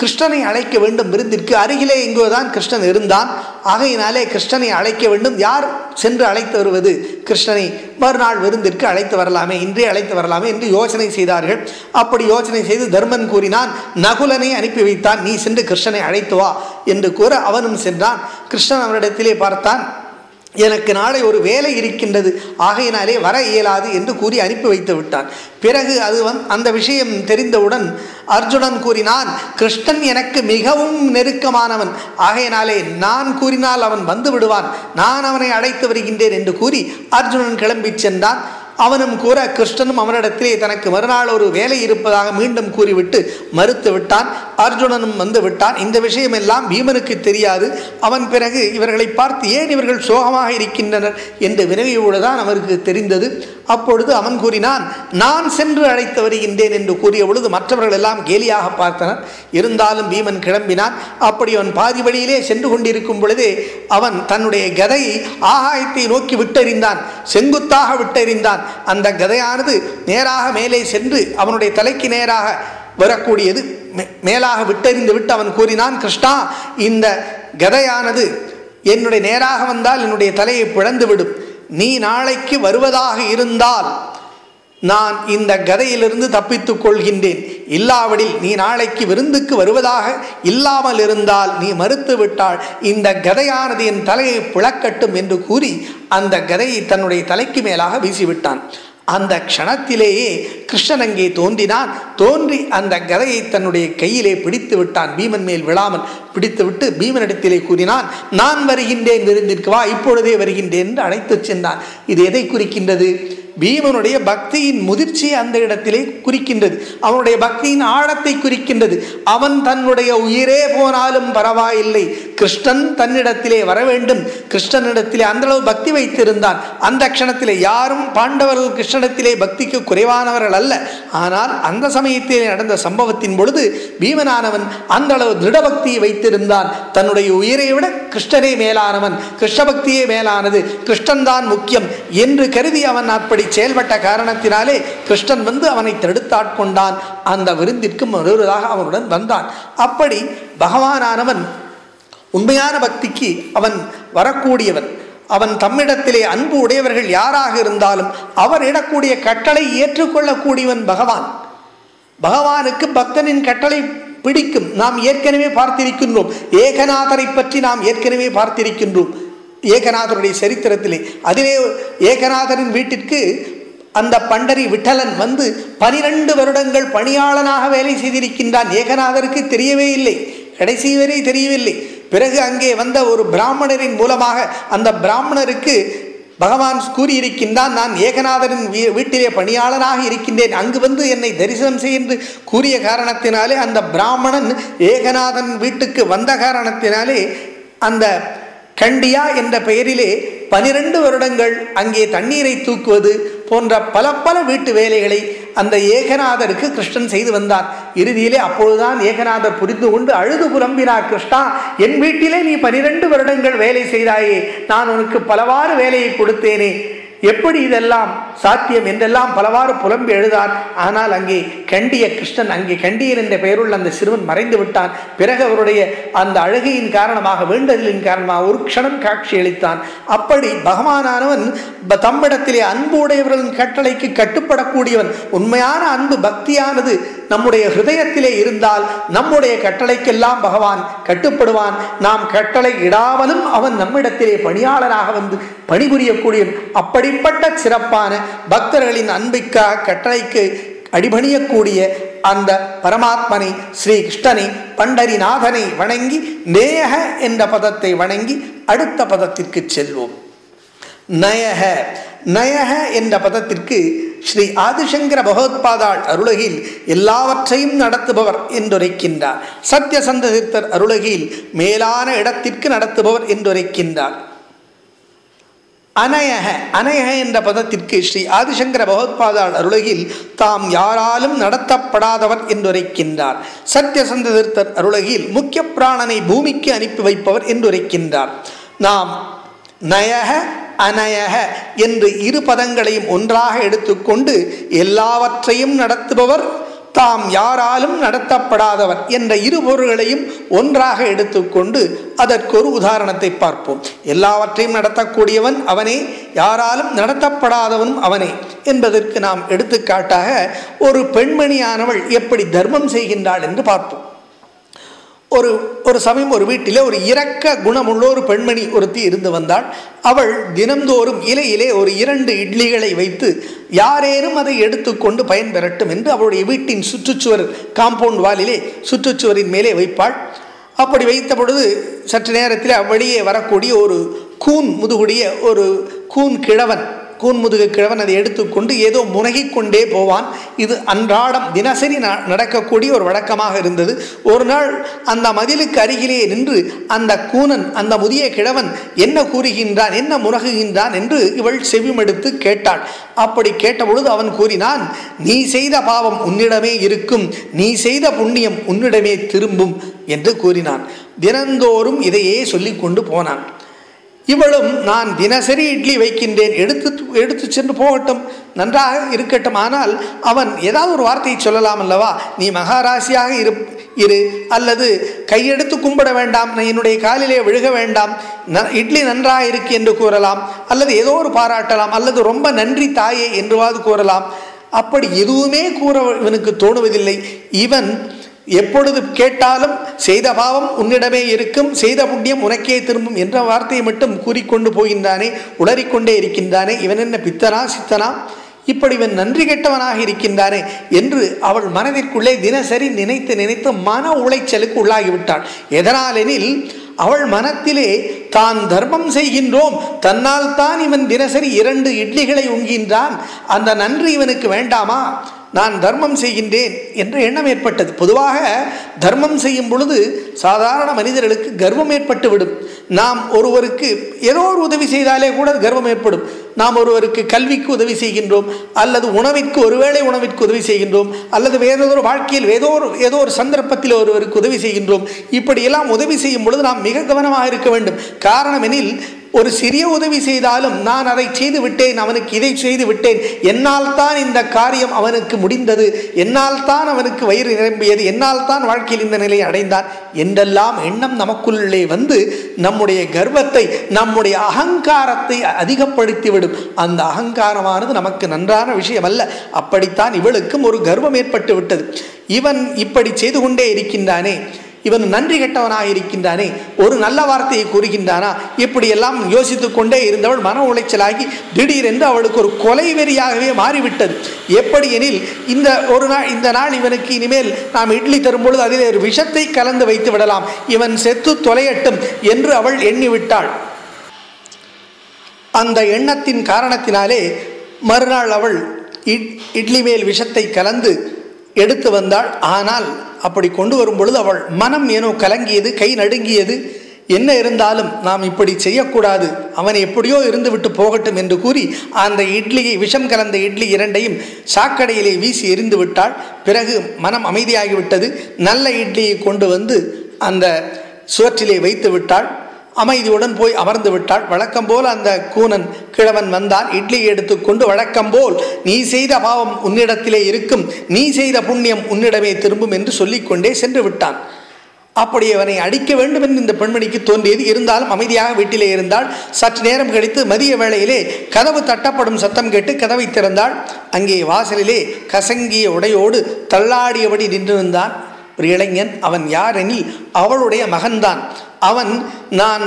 கிருஷ்ணனை அழைக்க வேண்டும் விருந்திற்கு. அருகிலே எங்கோதான் கிருஷ்ணன் இருந்தான். ஆகையினாலே கிருஷ்ணனை அழைக்க வேண்டும். யார் சென்று அழைத்து வருவது? கிருஷ்ணனை மறுநாள் விருந்திற்கு அழைத்து வரலாமே, இன்றே அழைத்து வரலாமே என்று யோசனை செய்தார்கள். அப்படி யோசனை செய்து தர்மன் கூறினான், நகுலனை அனுப்பி வைத்தான், நீ சென்று கிருஷ்ணனை அழைத்து வா என்று கூற அவனும் சென்றான். கிருஷ்ணன் அவனிடத்திலே பார்த்தான், எனக்கு நாளை ஒரு வேலை இருக்கின்றது, ஆகையினாலே வர இயலாது என்று கூறி அனுப்பி வைத்து விட்டான். பிறகு அந்த விஷயம் தெரிந்தவுடன் அர்ஜுனன் கூறினான், கிருஷ்ணன் எனக்கு மிகவும் நெருக்கமானவன், ஆகையினாலே நான் கூறினால் அவன் வந்து விடுவான், நான் அவனை அழைத்து வருகின்றேன் என்று கூறி அர்ஜுனன் கிளம்பி சென்றான். அவனும் கூற கிருஷ்ணனும் அவனிடத்திலே தனக்கு மறுநாள் ஒரு வேலை இருப்பதாக மீண்டும் கூறிவிட்டு மறுத்து விட்டான். அர்ஜுனனும் வந்து விட்டான். இந்த விஷயமெல்லாம் பீமனுக்கு தெரியாது. அவன் பிறகு இவர்களை பார்த்து ஏன் இவர்கள் சோகமாக இருக்கின்றனர் என்று வினவியவுடன் அவருக்கு தெரிந்தது. அப்பொழுது அவன் கூறினான், நான் சென்று அழைத்து வருகின்றேன் என்று கூறிய பொழுது மற்றவர்கள் எல்லாம் கேலியாக பார்த்தனர். இருந்தாலும் பீமன் கிளம்பினான். அப்படி அவன் பாதி வழியிலே சென்று கொண்டிருக்கும் பொழுதே அவன் தன்னுடைய கதையை ஆகாயத்தை நோக்கி விட்டெறிந்தான், செங்குத்தாக விட்டெறிந்தான். அந்த கதையானது நேராக மேலே சென்று அவனுடைய தலைக்கு நேராக வரக்கூடியது. மேலாக விட்டெறிந்து விட்டு அவன் கூறினான், கிருஷ்ணா, இந்த கதையானது என்னுடைய நேராக வந்தால் என்னுடைய தலையை பிளந்து விடும். நீ நாளைக்கு வருவதாக இருந்தால் நான் இந்த கதையிலிருந்து தப்பித்துக் கொள்கின்றேன். இல்லாவிடில் நீ நாளைக்கு விருந்துக்கு வருவதாக இல்லாமல் இருந்தால் நீ மறுத்து விட்டால் இந்த கதையானது என் தலையை பிளக்கட்டும் என்று கூறி அந்த கதையை தன்னுடைய தலைக்கு மேலாக வீசிவிட்டான். அந்த க்ஷணத்திலேயே கிருஷ்ணன் அங்கே தோன்றினான். தோன்றி அந்த கதையை தன்னுடைய கையிலே பிடித்து விட்டான். பீமன் மேல் விழாமல் பிடித்துவிட்டு பீமனிடத்திலே கூறினான், நான் வருகின்றேன், விருந்திற்கு வா, இப்பொழுதே வருகின்றேன் என்று அழைத்து சென்றான். இது எதை குறிக்கின்றது? பீமனுடைய பக்தியின் முதிர்ச்சியை அந்த இடத்திலே குறிக்கின்றது. அவனுடைய பக்தியின் ஆழத்தை குறிக்கின்றது. அவன் தன்னுடைய உயிரே போனாலும் பரவாயில்லை, கிருஷ்ணன் தன்னிடத்திலே வர வேண்டும். கிருஷ்ணனிடத்திலே அந்த அளவு பக்தி வைத்திருந்தான். அந்த க்ஷணத்திலே யாரும் பாண்டவர்கள் கிருஷ்ணனிடத்திலே பக்திக்கு குறைவானவர்கள் அல்ல. ஆனால் அந்த சமயத்திலே நடந்த சம்பவத்தின் பொழுது பீமனானவன் அந்த அளவு திருடபக்தியை வைத்திருந்தான். தன்னுடைய உயிரை விட கிருஷ்ணனே மேலானவன், கிருஷ்ண பக்தியே மேலானது, கிருஷ்ணன் தான் முக்கியம் என்று கருதி அவன் அப்படி செயல்பட்ட காரணத்தினாலே கிருஷ்ணன் வந்து அவனை தடுத்தாட்கொண்டான். அந்த விருந்திற்கு மறுவதாக அவனுடன் வந்தான். அப்படி பகவானானவன் உண்மையான பக்திக்கு அவன் வரக்கூடியவன். அவன் தம்மிடத்திலே அன்பு உடையவர்கள் யாராக இருந்தாலும் அவர் இடக்கூடிய கட்டளை ஏற்றுக்கொள்ளக்கூடியவன் பகவான். பகவானுக்கு பக்தனின் கட்டளை பிடிக்கும். நாம் ஏற்கனவே பார்த்திருக்கின்றோம். ஏகநாதரை பற்றி நாம் ஏற்கனவே பார்த்திருக்கின்றோம். ஏகநாதருடைய சரித்திரத்திலே அதிலே ஏகநாதரின் வீட்டிற்கு அந்த பண்டரி விட்டலன் வந்து 12 வருடங்கள் பணியாளனாக வேலை செய்திருக்கின்றான். ஏகநாதருக்கு தெரியவே இல்லை, கடைசி வரை தெரியவில்லை. பிறகு அங்கே வந்த ஒரு பிராமணரின் மூலமாக அந்த பிராமணருக்கு பகவான் கூறியிருக்கின்றான், நான் ஏகநாதரின் வீட்டிலே பணியாளனாக இருக்கின்றேன், அங்கு வந்து என்னை தரிசனம் செய் என்று கூறிய காரணத்தினாலே அந்த பிராமணன் ஏகநாதன் வீட்டுக்கு வந்த காரணத்தினாலே அந்த கண்டியா என்ற பெயரிலே 12 வருடங்கள் அங்கே தண்ணீரை தூக்குவது போன்ற பல வீட்டு வேலைகளை அந்த ஏகநாதருக்கு கிருஷ்ணன் செய்து வந்தார். இறுதியிலே அப்பொழுதுதான் ஏகநாதர் புரிந்து கொண்டு அழுது புலம்பினார், கிருஷ்ணா, என் வீட்டிலே நீ 12 வருடங்கள் வேலை செய்தாயே, நான் உனக்கு பலவாறு வேலையை கொடுத்தேனே, எப்படி இதெல்லாம் சாத்தியம் என்றெல்லாம் பலவாறு புலம்பி எழுதார். ஆனால் அங்கே கண்டிய கிருஷ்ணன், அங்கே கண்டியன் என்ற பெயருள்ள அந்த சிறுவன் மறைந்து விட்டான். பிறகு அவருடைய அந்த அழுகையின் காரணமாக, வேண்டுதலின் காரணமாக ஒரு க்ஷணம் காட்சி அளித்தான். அப்படி பகவானானவன் தம்மிடத்திலே அன்பு உடையவர்களின் கட்டளைக்கு கட்டுப்படக்கூடியவன். உண்மையான அன்பு பக்தியானது நம்முடைய ஹிருதயத்திலே இருந்தால் நம்முடைய கட்டளைக்கெல்லாம் பகவான் கட்டுப்படுவான். நாம் கட்டளை இடாமலும் அவன் நம்மிடத்திலே பணியாளராக வந்து பணிபுரியக்கூடிய அப்படிப்பட்ட சிறப்பான பக்தர்களின் அன்பிற்காக கட்டளைக்கு அடிபணியக்கூடிய அந்த பரமாத்மனை ஸ்ரீ கிருஷ்ணனை பண்டரிநாதனை வணங்கி நேயக என்ற பதத்தை வணங்கி அடுத்த பதத்திற்கு செல்வோம். நயக நயக என்ற பதத்திற்கு ஸ்ரீ ஆதிசங்கர பகவத்பாதாள் அருளகில் எல்லாவற்றையும் நடத்துபவர் என்றுரைக்கின்றார். சத்யசந்த தீர்த்தர் அருளகில் மேலான இடத்திற்கு நடத்துபவர் என்றுரைக்கின்றார். அனயக அனயக என்ற பதத்திற்கு ஸ்ரீ ஆதிசங்கர பகவத்பாதாள் அருளகில் தாம் யாராலும் நடத்தப்படாதவர் என்றுரைக்கின்றார். சத்யசந்த தீர்த்தர் அருளகில் முக்கிய பிராணனை பூமிக்கு அனுப்பி வைப்பவர் என்றுரைக்கின்றார். நாம் நயக அனயக என்று இரு பதங்களையும் ஒன்றாக எடுத்துக்கொண்டு எல்லாவற்றையும் நடத்துபவர், தாம் யாராலும் நடத்தப்படாதவர் என்ற இரு பொருள்களையும் ஒன்றாக எடுத்துக்கொண்டு அதற்கு ஒரு உதாரணத்தை பார்ப்போம். எல்லாவற்றையும் நடத்தக்கூடியவன் அவனே, யாராலும் நடத்தப்படாதவனும் அவனே என்பதற்கு நாம் எடுத்துக்காட்டாக ஒரு பெண்மணியானவள் எப்படி தர்மம் செய்கின்றாள் என்று பார்ப்போம். ஒரு சமயம் ஒரு வீட்டிலே ஒரு இரக்க குணமுள்ள ஒரு பெண்மணி ஒருத்தி இருந்து வந்தாள். அவள் தினந்தோறும் இலையிலே ஒரு 2 இட்லிகளை வைத்து யாரேனும் அதை எடுத்துக்கொண்டு பயன்பெறட்டும் என்று அவளுடைய வீட்டின் சுற்றுச்சுவர், காம்பவுண்ட் வாலிலே சுற்றுச்சுவரின் மேலே வைப்பாள். அப்படி வைத்த பொழுது சற்று நேரத்தில் அவ்வழியே வரக்கூடிய ஒரு கூன் முதுகுடைய ஒரு கூன்முதுகு கிழவன் அதை எடுத்துக்கொண்டு ஏதோ முனகிக் கொண்டே போவான். இது அன்றாடம் தினசரி நடக்கக்கூடிய ஒரு வழக்கமாக இருந்தது. ஒரு நாள் அந்த மதிலுக்கு அருகிலே நின்று அந்த கூனன், அந்த முதிய கிழவன் என்ன கூறுகின்றான், என்ன முனகுகின்றான் என்று இவள் செவிமடுத்து கேட்டாள். அப்படி கேட்டபொழுது அவன் கூறினான், நீ செய்த பாவம் உன்னிடமே இருக்கும், நீ செய்த புண்ணியம் உன்னிடமே திரும்பும் என்று கூறினான். தினந்தோறும் இதையே சொல்லி கொண்டு போனான். இவளும் நான் தினசரி இட்லி வைக்கின்றேன், எடுத்து சென்று போகட்டும், நன்றாக இருக்கட்டும், ஆனால் அவன் ஏதாவது ஒரு வார்த்தையை சொல்லலாம் அல்லவா, நீ மகாராசியாக இரு, அல்லது கையெடுத்து கும்பிட வேண்டாம், நான் என்னுடைய காலிலே விழுக வேண்டாம், இட்லி நன்றாக இருக்கு என்று கூறலாம், அல்லது ஏதோ ஒரு பாராட்டலாம், அல்லது ரொம்ப நன்றி தாயே என்றுவாது கூறலாம், அப்படி எதுவுமே கூற இவனுக்கு தோணுவதில்லை. இவன் எப்பொழுது கேட்டாலும் செய்த பாவம் உன்னிடமே இருக்கும், செய்த புண்ணியம் உனக்கே திரும்பும் என்ற வார்த்தையை மட்டும் கூறிக்கொண்டு போகின்றானே, உளறிக்கொண்டே இருக்கின்றானே, இவன் என்ன பித்தனா சித்தனா, இப்படி இவன் நன்றி கெட்டவனாக இருக்கின்றானே என்று அவள் மனதிற்குள்ளே தினசரி நினைத்து நினைத்து மன உளைச்சலுக்கு உள்ளாகிவிட்டாள். எதனாலெனில் அவள் மனத்திலே தான் தர்மம் செய்கின்றோம், தன்னால் தான் இவன் தினசரி 2 இட்லிகளை உண்கின்றான், அந்த நன்றி இவனுக்கு வேண்டாமா, நான் தர்மம் செய்கின்றேன் என்ற எண்ணம் ஏற்பட்டது. பொதுவாக தர்மம் செய்யும் பொழுது சாதாரண மனிதர்களுக்கு கர்வம் ஏற்பட்டு விடும். நாம் ஒருவருக்கு ஏதோ ஒரு உதவி செய்தாலே கூட கர்வம் ஏற்படும். நாம் ஒருவருக்கு கல்விக்கு உதவி செய்கின்றோம், அல்லது உணவிற்கு ஒருவேளை உணவிற்கு உதவி செய்கின்றோம், அல்லது வேறொரு வாழ்க்கையில் ஏதோ ஒரு சந்தர்ப்பத்தில் ஒருவருக்கு உதவி செய்கின்றோம். இப்படியெல்லாம் உதவி செய்யும் பொழுது நாம் மிக கவனமாக இருக்க வேண்டும். காரணம் எனில் ஒரு சிறிய உதவி செய்தாலும் நான் அதை செய்து விட்டேன், அவனுக்கு இதை செய்து விட்டேன், என்னால் தான் இந்த காரியம் அவனுக்கு முடிந்தது, என்னால் தான் அவனுக்கு வயிறு நிரம்பியது, என்னால் தான் வாழ்க்கையில் இந்த நிலையை அடைந்தான் என்றெல்லாம் எண்ணம் நமக்குள்ளே வந்து நம்முடைய கர்வத்தை, நம்முடைய அகங்காரத்தை அதிகப்படுத்திவிடும். அந்த அகங்காரமானது நமக்கு நன்றான விஷயம் அல்ல. அப்படித்தான் இவளுக்கும் ஒரு கர்வம் ஏற்பட்டு விட்டது. இவன் இப்படி செய்து கொண்டே இருக்கின்றானே, இவன் நன்றி கெட்டவனாக இருக்கின்றானே, ஒரு நல்ல வார்த்தையை கூறுகின்றானா, இப்படியெல்லாம் யோசித்து கொண்டே இருந்தவள் மன உளைச்சலாகி திடீரென்று அவளுக்கு ஒரு கொலை வெறியாகவே மாறிவிட்டது. எப்படி எனில் இந்த நாள் இவனுக்கு இனிமேல் நாம் இட்லி தரும்பொழுது அதில் ஒரு விஷத்தை கலந்து வைத்து விடலாம், இவன் செத்து தொலையட்டும் என்று அவள் எண்ணிவிட்டாள். அந்த எண்ணத்தின் காரணத்தினாலே மறுநாள் அவள் இட்லி மேல் விஷத்தை கலந்து எடுத்து வந்தாள். ஆனால் அப்படி கொண்டு வரும் பொழுது அவள் மனம் ஏனோ கலங்கியது, கை நடுங்கியது. என்ன இருந்தாலும் நாம் இப்படி செய்யக்கூடாது, அவன் எப்படியோ இருந்து விட்டு போகட்டும் என்று கூறி அந்த இட்லியை, விஷம் கலந்த இட்லி 2ஐயும் சாக்கடையிலே வீசி எரிந்து விட்டாள். பிறகு மனம் அமைதியாகிவிட்டது. நல்ல இட்லியை கொண்டு வந்து அந்த சுவற்றிலே வைத்து விட்டாள். அமைதியுடன் போய் அமர்ந்து விட்டாள். வழக்கம் போல் அந்த கூனன் கிழவன் வந்தான். இட்லியை எடுத்துக்கொண்டு வழக்கம் போல் நீ செய்த பாவம் உன்னிடத்திலே இருக்கும், நீ செய்த புண்ணியம் உன்னிடமே திரும்பும் என்று சொல்லிக்கொண்டே சென்று விட்டான். அப்படி அவனை அடிக்க வேண்டும் என்று இந்த பெண்மணிக்கு தோன்றியது. இருந்தாலும் அமைதியாக வீட்டிலே இருந்தாள். சற்று நேரம் கழித்து மதிய வேளையிலே கதவு தட்டப்படும் சத்தம் கேட்டு கதவை திறந்தாள். அங்கே வாசலிலே கசங்கிய உடையோடு தள்ளாடியபடி நின்றிருந்தான் ஒரு இளைஞன். அவன் யார் எனில் அவளுடைய மகன்தான். அவன் நான்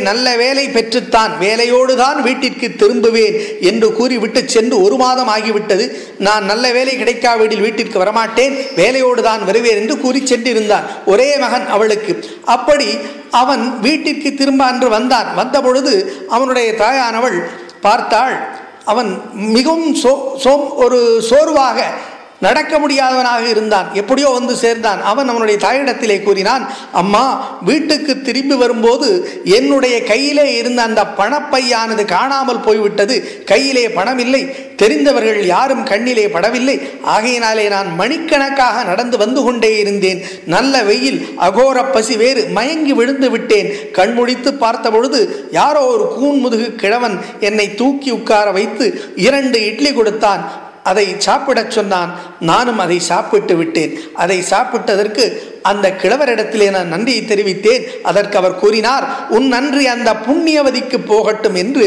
நல்ல வேலை பெற்றுத்தான், வேலையோடு தான் வீட்டிற்கு திரும்புவேன் என்று கூறிவிட்டு சென்று 1 மாதம் ஆகிவிட்டது. நான் நல்ல வேலை கிடைக்காவிடில் வீட்டிற்கு வரமாட்டேன், வேலையோடு தான் வருவேன் என்று கூறி சென்றிருந்தான். ஒரே மகன் அவளுக்கு. அப்படி அவன் வீட்டிற்கு திரும்ப அன்று வந்தான். வந்த பொழுது அவனுடைய தாயானவள் பார்த்தாள். அவன் மிகவும் ஒரு சோர்வாக நடக்க முடியாதவனாக இருந்தான். எப்படியோ வந்து சேர்ந்தான். அவனுடைய தாயிடத்திலே கூறினான், அம்மா, வீட்டுக்கு திரும்பி வரும்போது என்னுடைய கையிலே இருந்த அந்த பணப்பையானது காணாமல் போய்விட்டது, கையிலே பணம் இல்லை, தெரிந்தவர்கள் யாரும் கண்ணிலே படவில்லை, ஆகையினாலே நான் மணிக்கணக்காக நடந்து வந்து கொண்டே இருந்தேன், நல்ல வெயில், அகோர பசி வேறு, மயங்கி விழுந்து விட்டேன். கண்முழித்து பார்த்த பொழுது யாரோ ஒரு கூன்முதுகு கிழவன் என்னை தூக்கி உட்கார வைத்து 2 இட்லி கொடுத்தான். அதை சாப்பிடச் சொன்னான். நானும் அதை சாப்பிட்டு விட்டேன். அதை சாப்பிட்டதற்கு அந்த கிழவரிடத்திலே நான் நன்றியை தெரிவித்தேன். அதற்கு அவர் கூறினார், உன் நன்றி அந்த புண்ணியவதிக்கு போகட்டும் என்று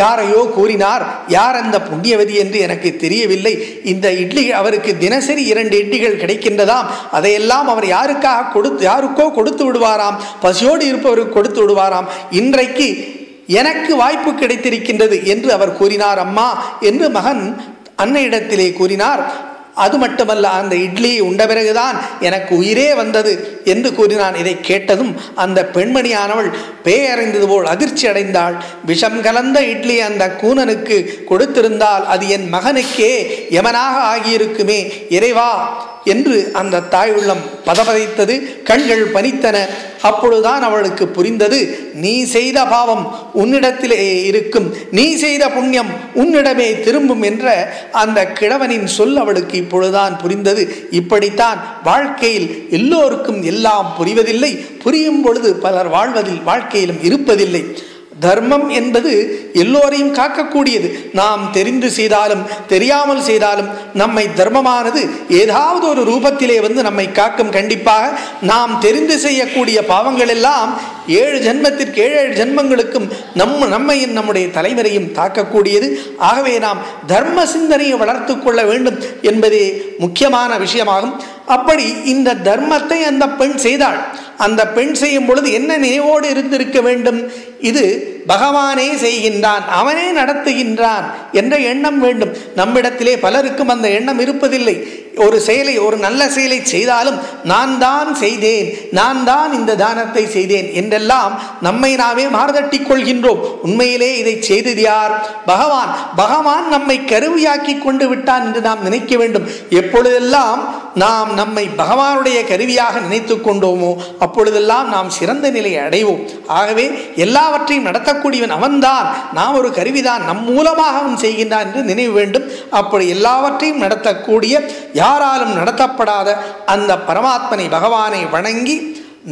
யாரையோ கூறினார். யார் அந்த புண்ணியவதி என்று எனக்கு தெரியவில்லை. இந்த இட்லி அவருக்கு தினசரி 2 இட்லிகள் கிடைக்கின்றதாம். அதையெல்லாம் அவர் யாருக்கோ கொடுத்து விடுவாராம், பசியோடு இருப்பவருக்கு கொடுத்து விடுவாராம். இன்றைக்கு எனக்கு வாய்ப்பு கிடைத்திருக்கின்றது என்று அவர் கூறினார் அம்மா என்று மகன் அன்னையிடத்திலே கூறினார். அது மட்டுமல்ல, அந்த இட்லியை உண்ட பிறகுதான் எனக்கு உயிரே வந்தது என்று கூறினான். இதை கேட்டதும் அந்த பெண்மணியானவள் பேயறிந்தது போல் அதிர்ச்சி அடைந்தாள். விஷம் கலந்த இட்லி அந்த கூனனுக்கு கொடுத்திருந்தால் அது என் மகனுக்கே யமனாக ஆகியிருக்குமே, இறைவா என்று அந்த தாய் உள்ளம் பதபதைத்தது, கண்கள் பனித்தன. அப்பொழுதுதான் அவளுக்கு புரிந்தது, நீ செய்த பாவம் உன்னிடத்திலே இருக்கும், நீ செய்த புண்ணியம் உன்னிடமே திரும்பும் என்ற அந்த கிழவனின் சொல் அவளுக்கு இப்பொழுதுதான் புரிந்தது. இப்படித்தான் வாழ்க்கையில் எல்லோருக்கும் எல்லாம் புரிவதில்லை, புரியும் பொழுது பலர் வாழ்க்கையிலும் இருப்பதில்லை. தர்மம் என்பது எல்லோரையும் காக்கக்கூடியது. நாம் தெரிந்து செய்தாலும் தெரியாமல் செய்தாலும் நம்மை தர்மமானது ஏதாவது ஒரு ரூபத்திலே நம்மை காக்கும். கண்டிப்பாக நாம் தெரிந்து செய்யக்கூடிய பாவங்கள் எல்லாம் 7 ஜென்மத்திற்கு 7 ஜென்மங்களுக்கும் நம்மையும் நம்முடைய தலைவரையும் தாக்கக்கூடியது. ஆகவே நாம் தர்ம சிந்தனையை வளர்த்து கொள்ள வேண்டும் என்பதே முக்கியமான விஷயமாகும். அப்படி இந்த தர்மத்தை அந்த பெண் செய்தாள். அந்த பெண் செய்யும் பொழுது என்ன நினைவோடு இருந்திருக்க வேண்டும்? இது பகவானே செய்கின்றான், அவனே நடத்துகின்றான் என்ற எண்ணம் வேண்டும். நம்மிடத்திலே பலருக்கும் அந்த எண்ணம் இருப்பதில்லை. ஒரு செயலை, ஒரு நல்ல செயலை செய்தாலும் நான் தான் செய்தேன், நான் தான் இந்த தானத்தை செய்தேன் என்றெல்லாம் நம்மை நாமே மாறுதட்டி கொள்கின்றோம். உண்மையிலே இதை செய்தது யார்? பகவான். பகவான் நம்மை கருவியாக்கி கொண்டு விட்டான் என்று நாம் நினைக்க வேண்டும். எப்பொழுதெல்லாம் நாம் நம்மை பகவானுடைய கருவியாக நினைத்து கொண்டோமோ அப்பொழுதெல்லாம் நாம் சிறந்த நிலையை அடைவோம். ஆகவே எல்லாவற்றையும் நடத்தக்கூடியவன் அவன்தான், நாம் ஒரு கருவிதான், நம் மூலமாக அவன் செய்கின்றான் என்று நினைவு வேண்டும். அப்படி எல்லாவற்றையும் நடத்தக்கூடிய, யாராலும் நடத்தப்படாத அந்த பரமாத்மனை பகவானை வணங்கி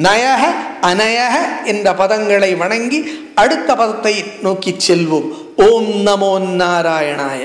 நயக அநயக என்ற பதங்களை வணங்கி அடுத்த பதத்தை நோக்கி செல்வோம். ஓம் நமோ நாராயணாய.